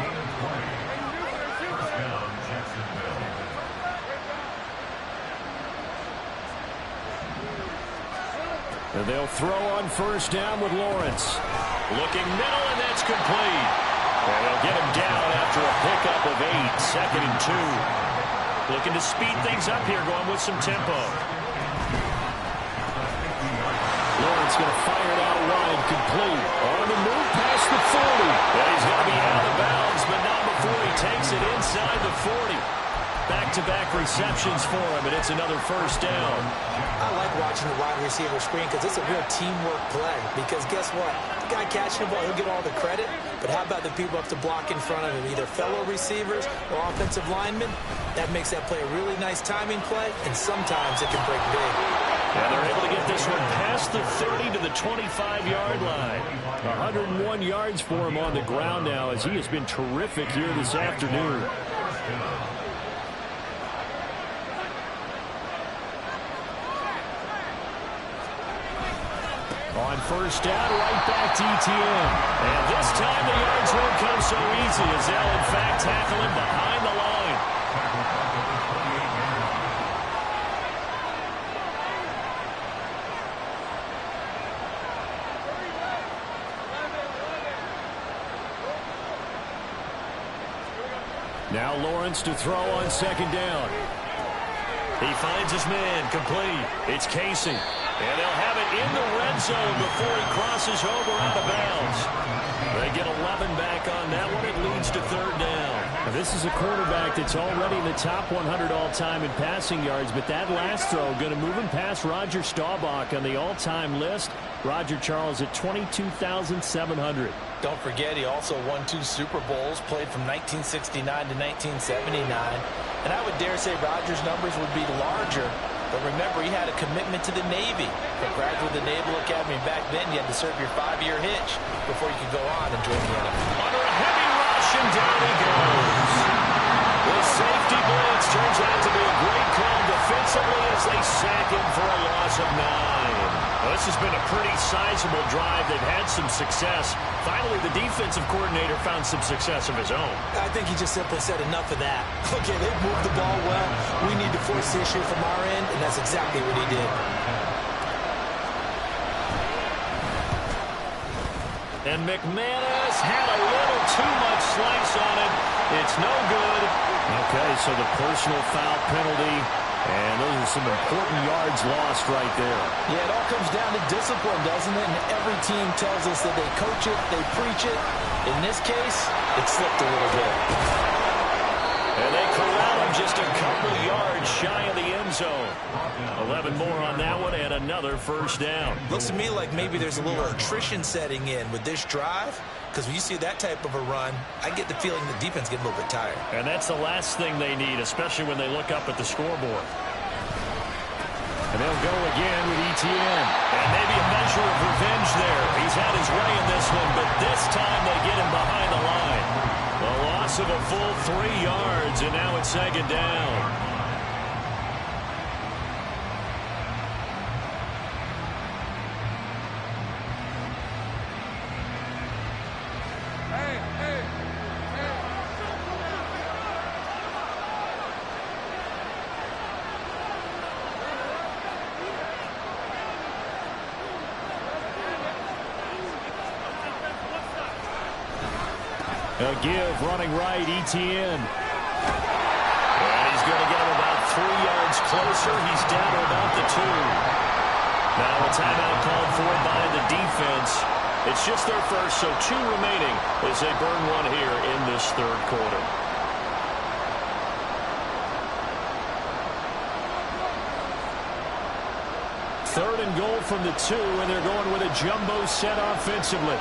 And they'll throw on first down with Lawrence. Looking middle, and that's complete. And they'll get him down after a pickup of 8, 2nd and 2. Looking to speed things up here, going with some tempo. Lawrence going to fire it out wide, complete. On the move, pass inside the 40. Back-to-back receptions for him, and it's another first down. I like watching the wide receiver screen because it's a real teamwork play. Because guess what? The guy catching the ball, he'll get all the credit. But how about the people up to block in front of him, either fellow receivers or offensive linemen? That makes that play a really nice timing play, and sometimes it can break big. And they're able to get this one past the 30 to the 25-yard line. 101 yards for him on the ground now as he has been terrific here this afternoon. On first down, right back to ETN. And this time the yards won't come so easy as they'll, in fact, tackle him behind the line. Now Lawrence to throw on second down. He finds his man, complete. It's Casey. And they'll have it in the red zone before he crosses over out of bounds. They get 11 back on that one. It leads to third down. Now, this is a quarterback that's already in the top 100 all-time in passing yards, but that last throw going to move him past Roger Staubach on the all-time list. Roger Charles at 22,700. Don't forget, he also won 2 Super Bowls, played from 1969 to 1979. And I would dare say Roger's numbers would be larger. But remember, he had a commitment to the Navy. For graduate of the Naval Academy back then, you had to serve your 5-year hitch before you could go on and join the NFL. Under a heavy rush, and down he goes. The safety blitz turns out to be a great call defensively as they sack him for a loss of 9. Well, this has been a pretty sizable drive. They've had some success. Finally, the defensive coordinator found some success of his own. I think he just simply said enough of that. Okay, they've moved the ball well. We need to force the issue from our end, and that's exactly what he did. And McManus had a little too much slice on it. It's no good. Okay, so the personal foul penalty. And those are some important yards lost right there. Yeah, it all comes down to discipline, doesn't it? And every team tells us that they coach it, they preach it. In this case, it slipped a little bit. And they corral him just a couple yards shy of the end zone. 11 more on that one and another first down. Looks to me like maybe there's a little attrition setting in with this drive. Because when you see that type of a run, I get the feeling the defense get a little bit tired. And that's the last thing they need, especially when they look up at the scoreboard. And they'll go again with ETN. And maybe a measure of revenge there. He's had his way in this one, but this time they get him behind the line. The loss of a full 3 yards, and now it's second down. A give, running right, ETN. And he's going to get him about 3 yards closer. He's down to about the 2. Now a timeout called for by the defense. It's just their first, so 2 remaining as they burn one here in this third quarter. Third and goal from the 2, and they're going with a jumbo set offensively.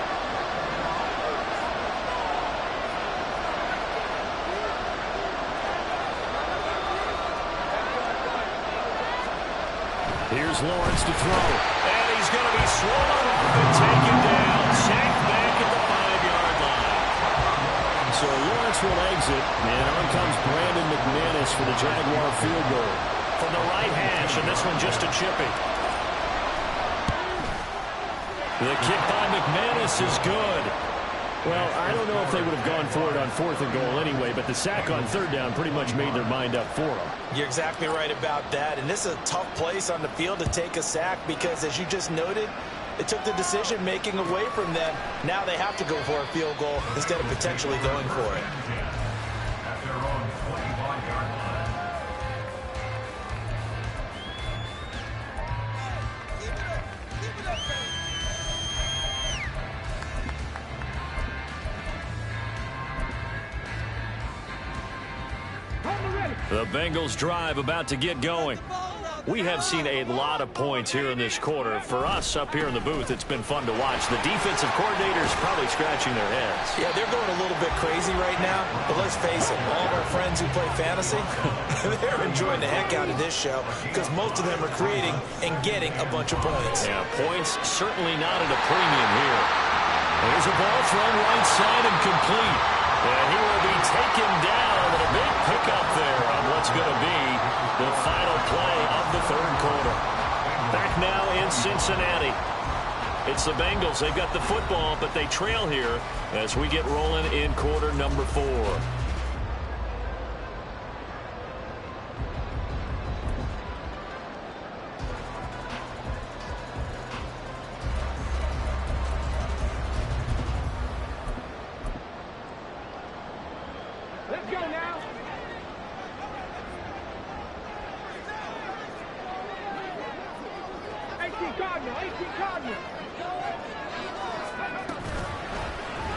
Here's Lawrence to throw. And he's going to be swallowed up and taken down. Sacked back at the 5-yard line. So Lawrence will exit. And on comes Brandon McManus for the Jaguar field goal. From the right hash, and this one just a chipping. The kick by McManus is good. Well, I don't know if they would have gone for it on 4th and goal anyway, but the sack on 3rd down pretty much made their mind up for them. You're exactly right about that, and this is a tough place on the field to take a sack because, as you just noted, it took the decision-making away from them. Now they have to go for a field goal instead of potentially going for it. At their own 25-yard line. The Bengals drive about to get going. We have seen a lot of points here in this quarter. For us up here in the booth, it's been fun to watch. The defensive coordinators probably scratching their heads. Yeah, they're going a little bit crazy right now. But let's face it, all of our friends who play fantasy, they're enjoying the heck out of this show because most of them are creating and getting a bunch of points. Yeah, points certainly not at a premium here. There's a ball thrown right side and complete. And he will be taken down with a big pickup there on what's going to be the final play of the third quarter. Back now in Cincinnati. It's the Bengals. They've got the football, but they trail here as we get rolling in quarter number 4. Let's go now. Cardinal.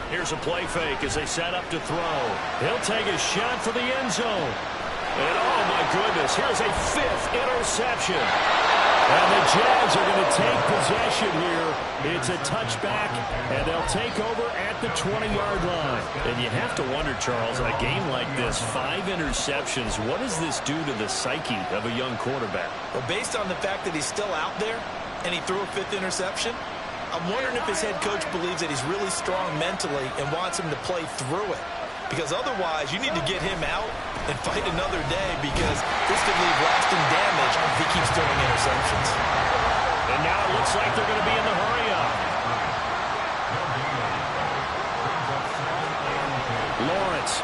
Here's a play fake as they set up to throw. He'll take a shot for the end zone. And oh my goodness, here's a 5th interception. And the Jags are going to take possession here. It's a touchback, and they'll take over at the 20-yard line. And you have to wonder, Charles, in a game like this, 5 interceptions, what does this do to the psyche of a young quarterback? Well, based on the fact that he's still out there and he threw a 5th interception, I'm wondering if his head coach believes that he's really strong mentally and wants him to play through it. Because otherwise, you need to get him out and fight another day because this could leave lasting damage if he keeps throwing interceptions. And now it looks like they're going to be in the hurry-up. Lawrence.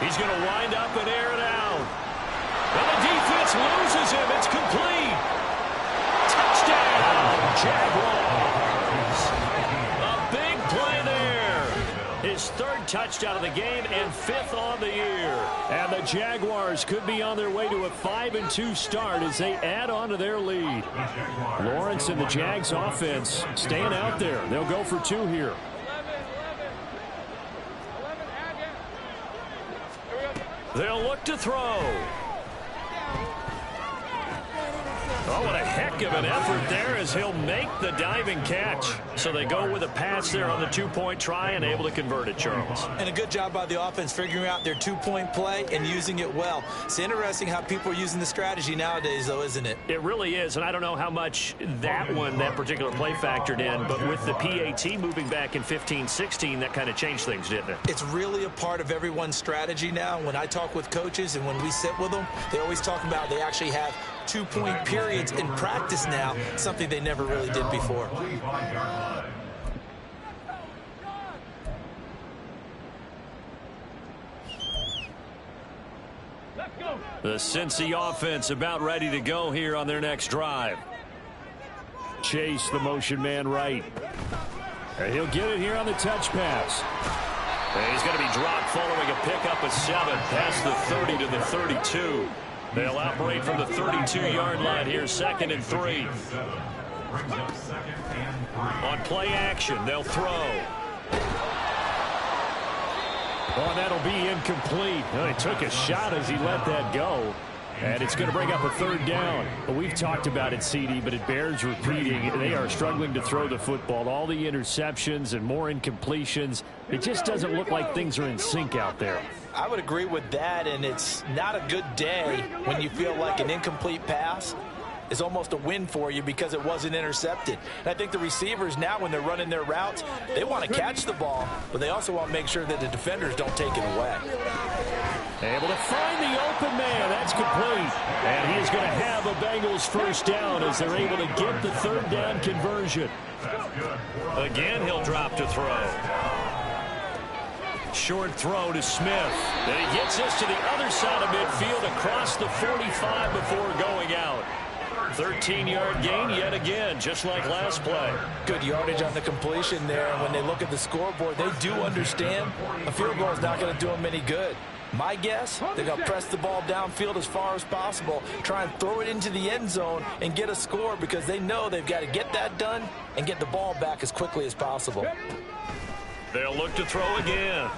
He's going to wind up and air it out. Well, the defense loses him. It's complete. Touchdown, Jaguars. A big play there. His 3rd touchdown of the game and 5th on the year. And the Jaguars could be on their way to a 5-2 start as they add on to their lead. Lawrence and the Jags offense staying out there. They'll go for 2 here. 11. They'll look to throw. Oh, what a heck of an effort there as he'll make the diving catch. So they go with a pass there on the 2-point try and able to convert it, Charles. And a good job by the offense figuring out their 2-point play and using it well. It's interesting how people are using the strategy nowadays, though, isn't it? It really is, and I don't know how much that particular play factored in, but with the PAT moving back in 15-16, that kind of changed things, didn't it? It's really a part of everyone's strategy now. When I talk with coaches and when we sit with them, they always talk about they actually have 2-point periods in practice now, something they never really did before. The Cincy offense about ready to go here on their next drive. Chase, the motion man right. And he'll get it here on the touch pass. And he's going to be dropped following a pickup of 7 past the 30 to the 32. They'll operate from the 32-yard line here, 2nd and 3. On play action, they'll throw. Oh, that'll be incomplete. Well, he took a shot as he let that go. And it's going to bring up a 3rd down. Well, we've talked about it, CD, but it bears repeating. They are struggling to throw the football. All the interceptions and more incompletions. It just doesn't look like things are in sync out there. I would agree with that, and it's not a good day when you feel like an incomplete pass is almost a win for you because it wasn't intercepted. And I think the receivers now, when they're running their routes, they want to catch the ball, but they also want to make sure that the defenders don't take it away. Able to find the open man. That's complete. And he is going to have a Bengals 1st down as they're able to get the 3rd down conversion. Again, he'll drop to throw. Short throw to Smith. And he gets this to the other side of midfield across the 45 before going out. 13-yard gain yet again, just like last play. Good yardage on the completion there. And when they look at the scoreboard, they do understand a field goal is not going to do them any good. My guess, they're going to press the ball downfield as far as possible, try and throw it into the end zone and get a score because they know they've got to get that done and get the ball back as quickly as possible. They'll look to throw again.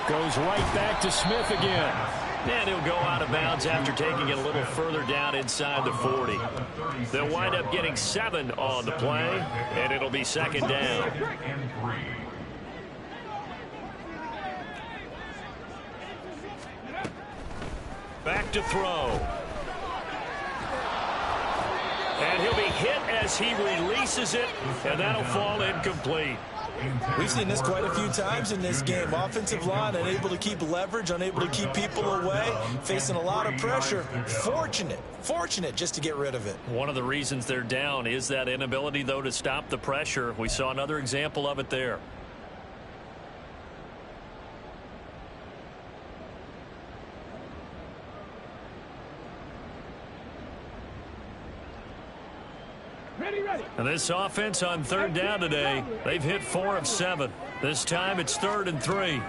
Goes right back to Smith again. And he'll go out of bounds after taking it a little further down inside the 40. They'll wind up getting 7 on the play, and it'll be second down. Back to throw. And he'll be hit as he releases it, and that'll fall incomplete. We've seen this quite a few times in this game. Offensive line unable to keep leverage, unable to keep people away, facing a lot of pressure. Fortunate just to get rid of it. One of the reasons they're down is that inability, though, to stop the pressure. We saw another example of it there. And this offense on third down today, they've hit 4 of 7. This time it's 3rd and 3.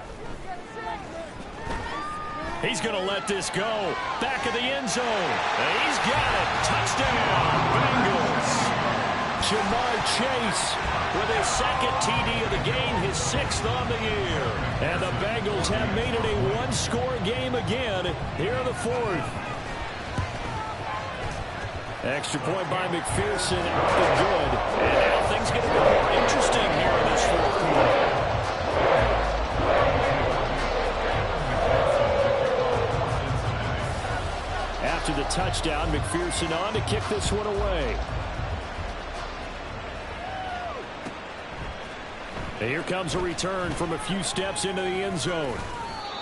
He's going to let this go. Back of the end zone. And he's got it. Touchdown, Bengals. Jamar Chase with his 2nd TD of the game, his 6th on the year. And the Bengals have made it a one-score game again here in the 4th. Extra point by McPherson. Good. And now things get a bit more interesting here in this 4th quarter. After the touchdown, McPherson on to kick this one away. And here comes a return from a few steps into the end zone.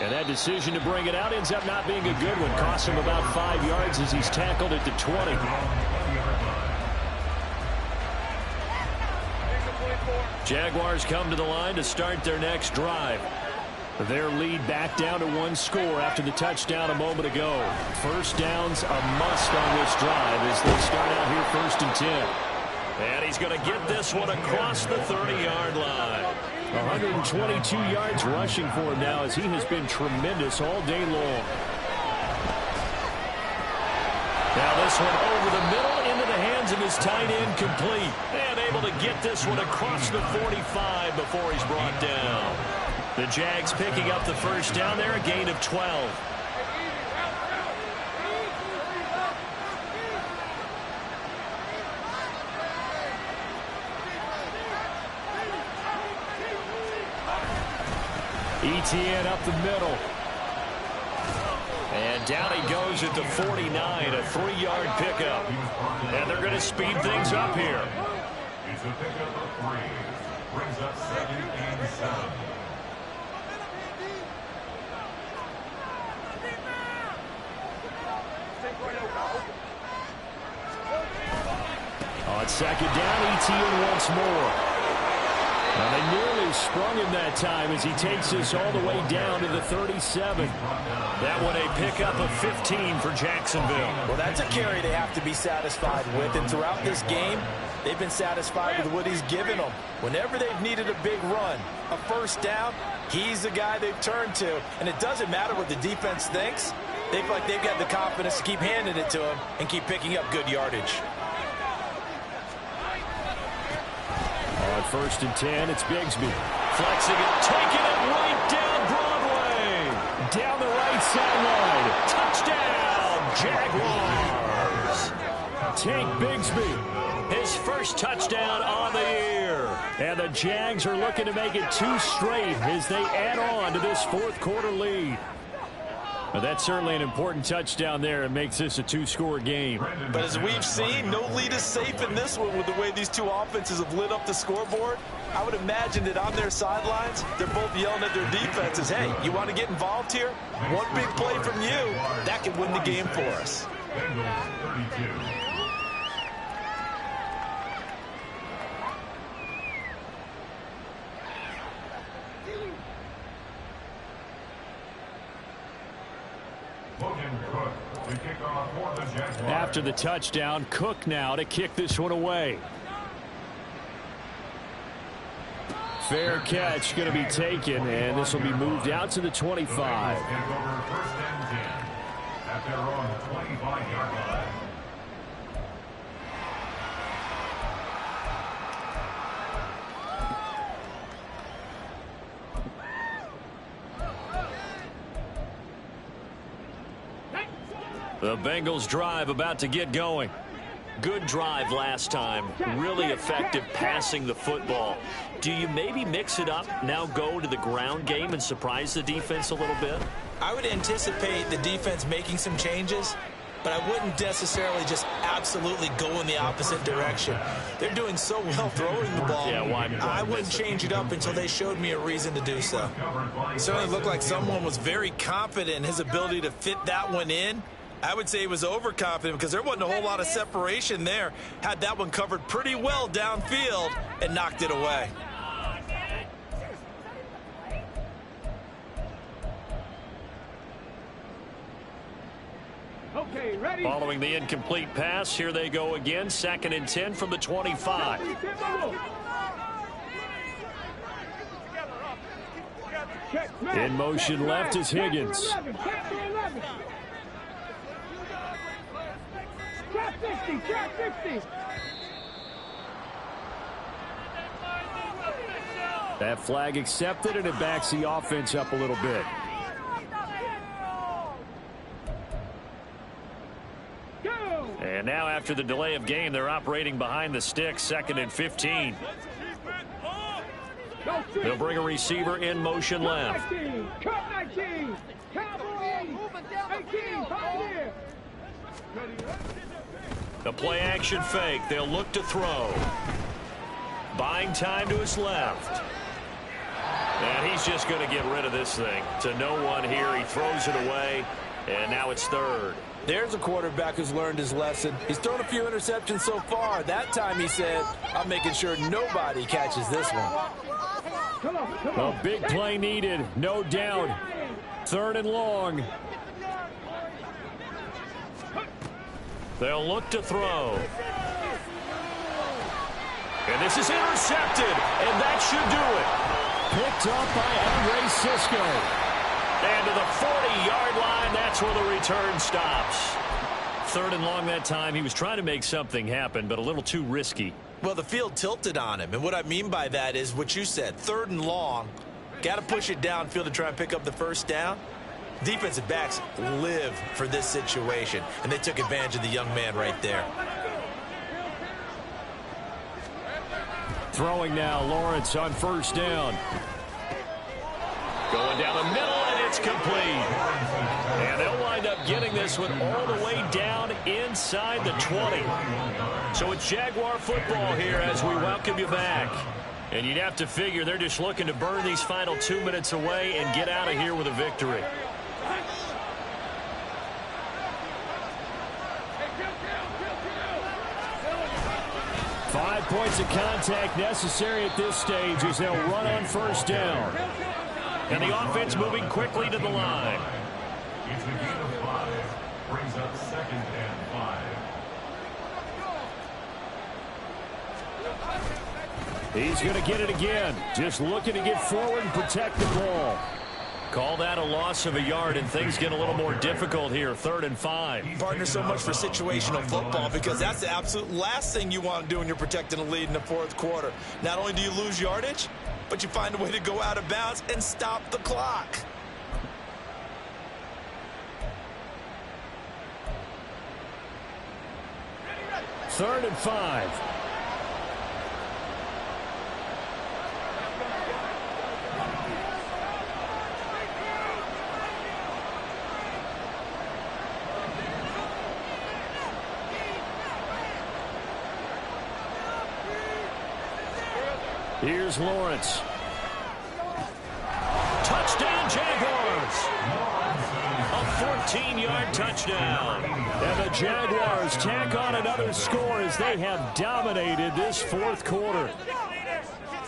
And that decision to bring it out ends up not being a good one. Costs him about 5 yards as he's tackled at the 20. Jaguars come to the line to start their next drive. Their lead back down to 1 score after the touchdown a moment ago. First down's a must on this drive as they start out here 1st and 10. And he's going to get this one across the 30-yard line. 122 yards rushing for him now as he has been tremendous all day long. Now this one over the middle into the hands of his tight end, complete. And able to get this one across the 45 before he's brought down. The Jags picking up the first down there, a gain of 12. ETN up the middle. And down he goes at the 49, a 3-yard pickup. And they're going to speed things up here. It's a pickup of 3. Brings up 2nd and 7. On 2nd down, ETN once more. And they nearly sprung him that time as he takes this all the way down to the 37. That one a pickup of 15 for Jacksonville. Well, that's a carry they have to be satisfied with. And throughout this game, they've been satisfied with what he's given them. Whenever they've needed a big run, a first down, he's the guy they've turned to. And it doesn't matter what the defense thinks. They feel like they've got the confidence to keep handing it to him and keep picking up good yardage. On 1st and 10, it's Bigsby. Flexing it, taking it right down Broadway. Down the right sideline. Touchdown, Jaguars. Tank Bigsby, his first touchdown on the year. And the Jags are looking to make it 2 straight as they add on to this 4th quarter lead. Well, that's certainly an important touchdown there. It makes this a 2-score game. But as we've seen, no lead is safe in this one with the way these two offenses have lit up the scoreboard. I would imagine that on their sidelines, they're both yelling at their defenses, hey, you want to get involved here? One big play from you, that could win the game for us. Bengals 32. After the touchdown, Cook now to kick this one away. Fair catch going to be taken, and this will be moved out to the 25. At their own 25-yard line. The Bengals drive about to get going. Good drive last time. Really effective passing the football. Do you maybe mix it up, now go to the ground game and surprise the defense a little bit? I would anticipate the defense making some changes, but I wouldn't necessarily just absolutely go in the opposite direction. They're doing so well throwing the ball. Yeah, why I wouldn't change it up until they showed me a reason to do so. It certainly looked like someone was very confident in his ability to fit that one in. I would say he was overconfident because there wasn't a whole lot of separation there. Had that one covered pretty well downfield and knocked it away. Okay, ready? Following the incomplete pass, here they go again. 2nd and 10 from the 25. In motion left is Higgins. Trap 50, trap 50. That flag accepted, and it backs the offense up a little bit. And now after the delay of game, they're operating behind the sticks. 2nd and 15. They'll bring a receiver in motion left. Cut 19. Cowboys. 18. Pioneer. The play action fake. They'll look to throw. Buying time to his left. And he's just going to get rid of this thing. To no one here. He throws it away. And now it's 3rd. There's a quarterback who's learned his lesson. He's thrown a few interceptions so far. That time he said, I'm making sure nobody catches this one. A big play needed, no doubt. 3rd and long. They'll look to throw. And this is intercepted, and that should do it. Picked up by Andre Sisco. And to the 40-yard line, that's where the return stops. 3rd and long that time. He was trying to make something happen, but a little too risky. Well, the field tilted on him, and what I mean by that is what you said, 3rd and long. Got to push it downfield to try and pick up the first down. Defensive backs live for this situation, and they took advantage of the young man right there. Throwing now, Lawrence on 1st down. Going down the middle, and it's complete. And they'll wind up getting this one all the way down inside the 20. So it's Jaguar football here as we welcome you back. And you'd have to figure they're just looking to burn these final 2 minutes away and get out of here with a victory. Five points of contact necessary at this stage as they'll run on 1st down. And the offense moving quickly to the line. It's a gain of 5. Brings up 2nd and 5. He's going to get it again. Just looking to get forward and protect the ball. Call that a loss of a yard, and things get a little more difficult here. 3rd and 5. Partner, so much for situational football because that's the absolute last thing you want to do when you're protecting a lead in the 4th quarter. Not only do you lose yardage, but you find a way to go out of bounds and stop the clock. Third and 5. Here's Lawrence. Touchdown, Jaguars! A 14-yard touchdown. And the Jaguars tack on another score as they have dominated this 4th quarter.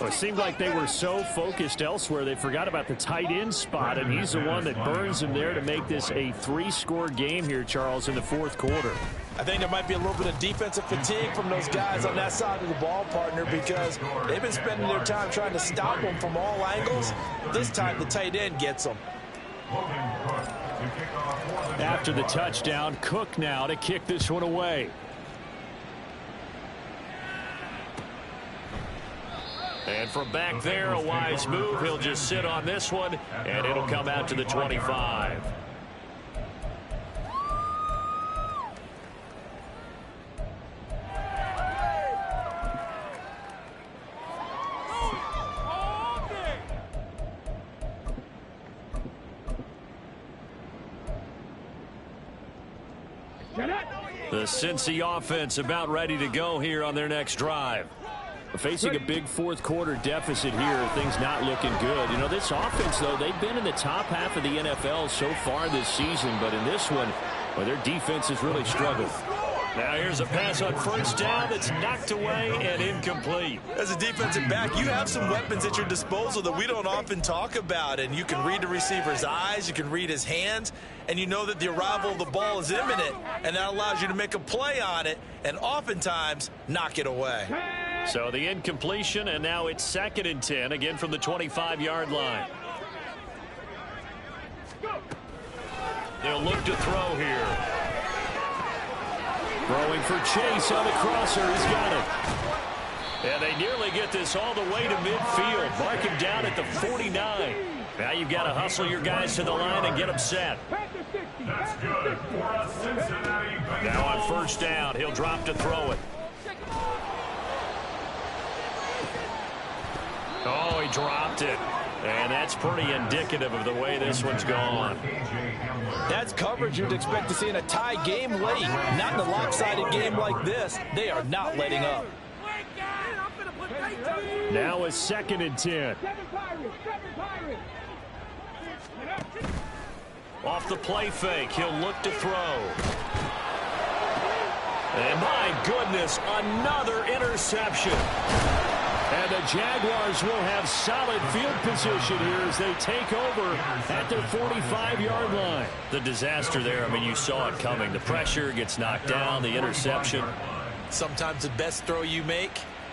Well, it seemed like they were so focused elsewhere they forgot about the tight end spot, and he's the one that burns them there to make this a 3-score game here, Charles, in the 4th quarter. I think there might be a little bit of defensive fatigue from those guys on that side of the ball, partner, because they've been spending their time trying to stop them from all angles. This time the tight end gets them. After the touchdown, Cook now to kick this one away. And from back there, a wise move. He'll just sit on this one, and it'll come out to the 25. The Cincy offense about ready to go here on their next drive. Facing a big fourth quarter deficit here, things not looking good. You know, this offense, though, they've been in the top half of the NFL so far this season, but in this one, well, their defense has really struggled. Now here's a pass on first down that's knocked away and incomplete. As a defensive back, you have some weapons at your disposal that we don't often talk about, and you can read the receiver's eyes, you can read his hands, and you know that the arrival of the ball is imminent, and that allows you to make a play on it and oftentimes knock it away. So the incompletion, and now it's 2nd and 10, again from the 25-yard line. They'll look to throw here. Throwing for Chase on the crosser. He's got it. And they nearly get this all the way to midfield. Mark him down at the 49. Now you've got to hustle your guys to the line and get them set. That's good for a Cincinnati Bengals. Now on first down, he'll drop to throw it. Oh, he dropped it. And that's pretty indicative of the way this one's gone. That's coverage you'd expect to see in a tie game late. Not in a lopsided game like this. They are not letting up. Now it's 2nd and 10. Off the play fake, he'll look to throw. And my goodness, another interception. And the Jaguars will have solid field position here as they take over at their 45-yard line. The disaster there, I mean, you saw it coming. The pressure gets knocked down, the interception. Sometimes the best throw you make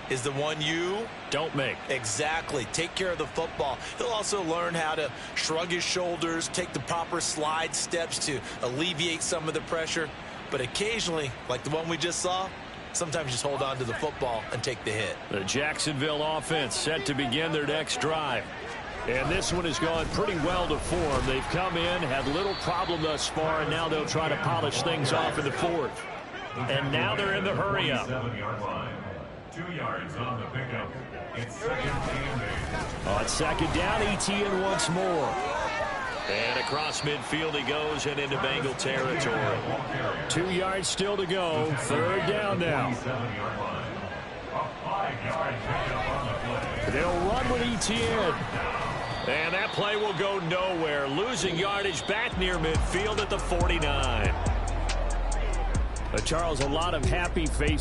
is the one you don't make. Exactly. Take care of the football. He'll also learn how to shrug his shoulders, take the proper slide steps to alleviate some of the pressure. But occasionally, like the one we just saw, sometimes just hold on to the football and take the hit. The Jacksonville offense set to begin their next drive. And this one has gone pretty well to form. They've come in, had little problem thus far, and now they'll try to polish things off in the fourth. And now they're in the hurry-up. 2 yards on the pickup. It's 2nd and 8. On 2nd down, Etienne once more. And across midfield he goes and into Bengal territory. 2 yards still to go. 3rd down now. They'll run with Etienne. And that play will go nowhere. Losing yardage back near midfield at the 49. Charles, a lot of happy faces.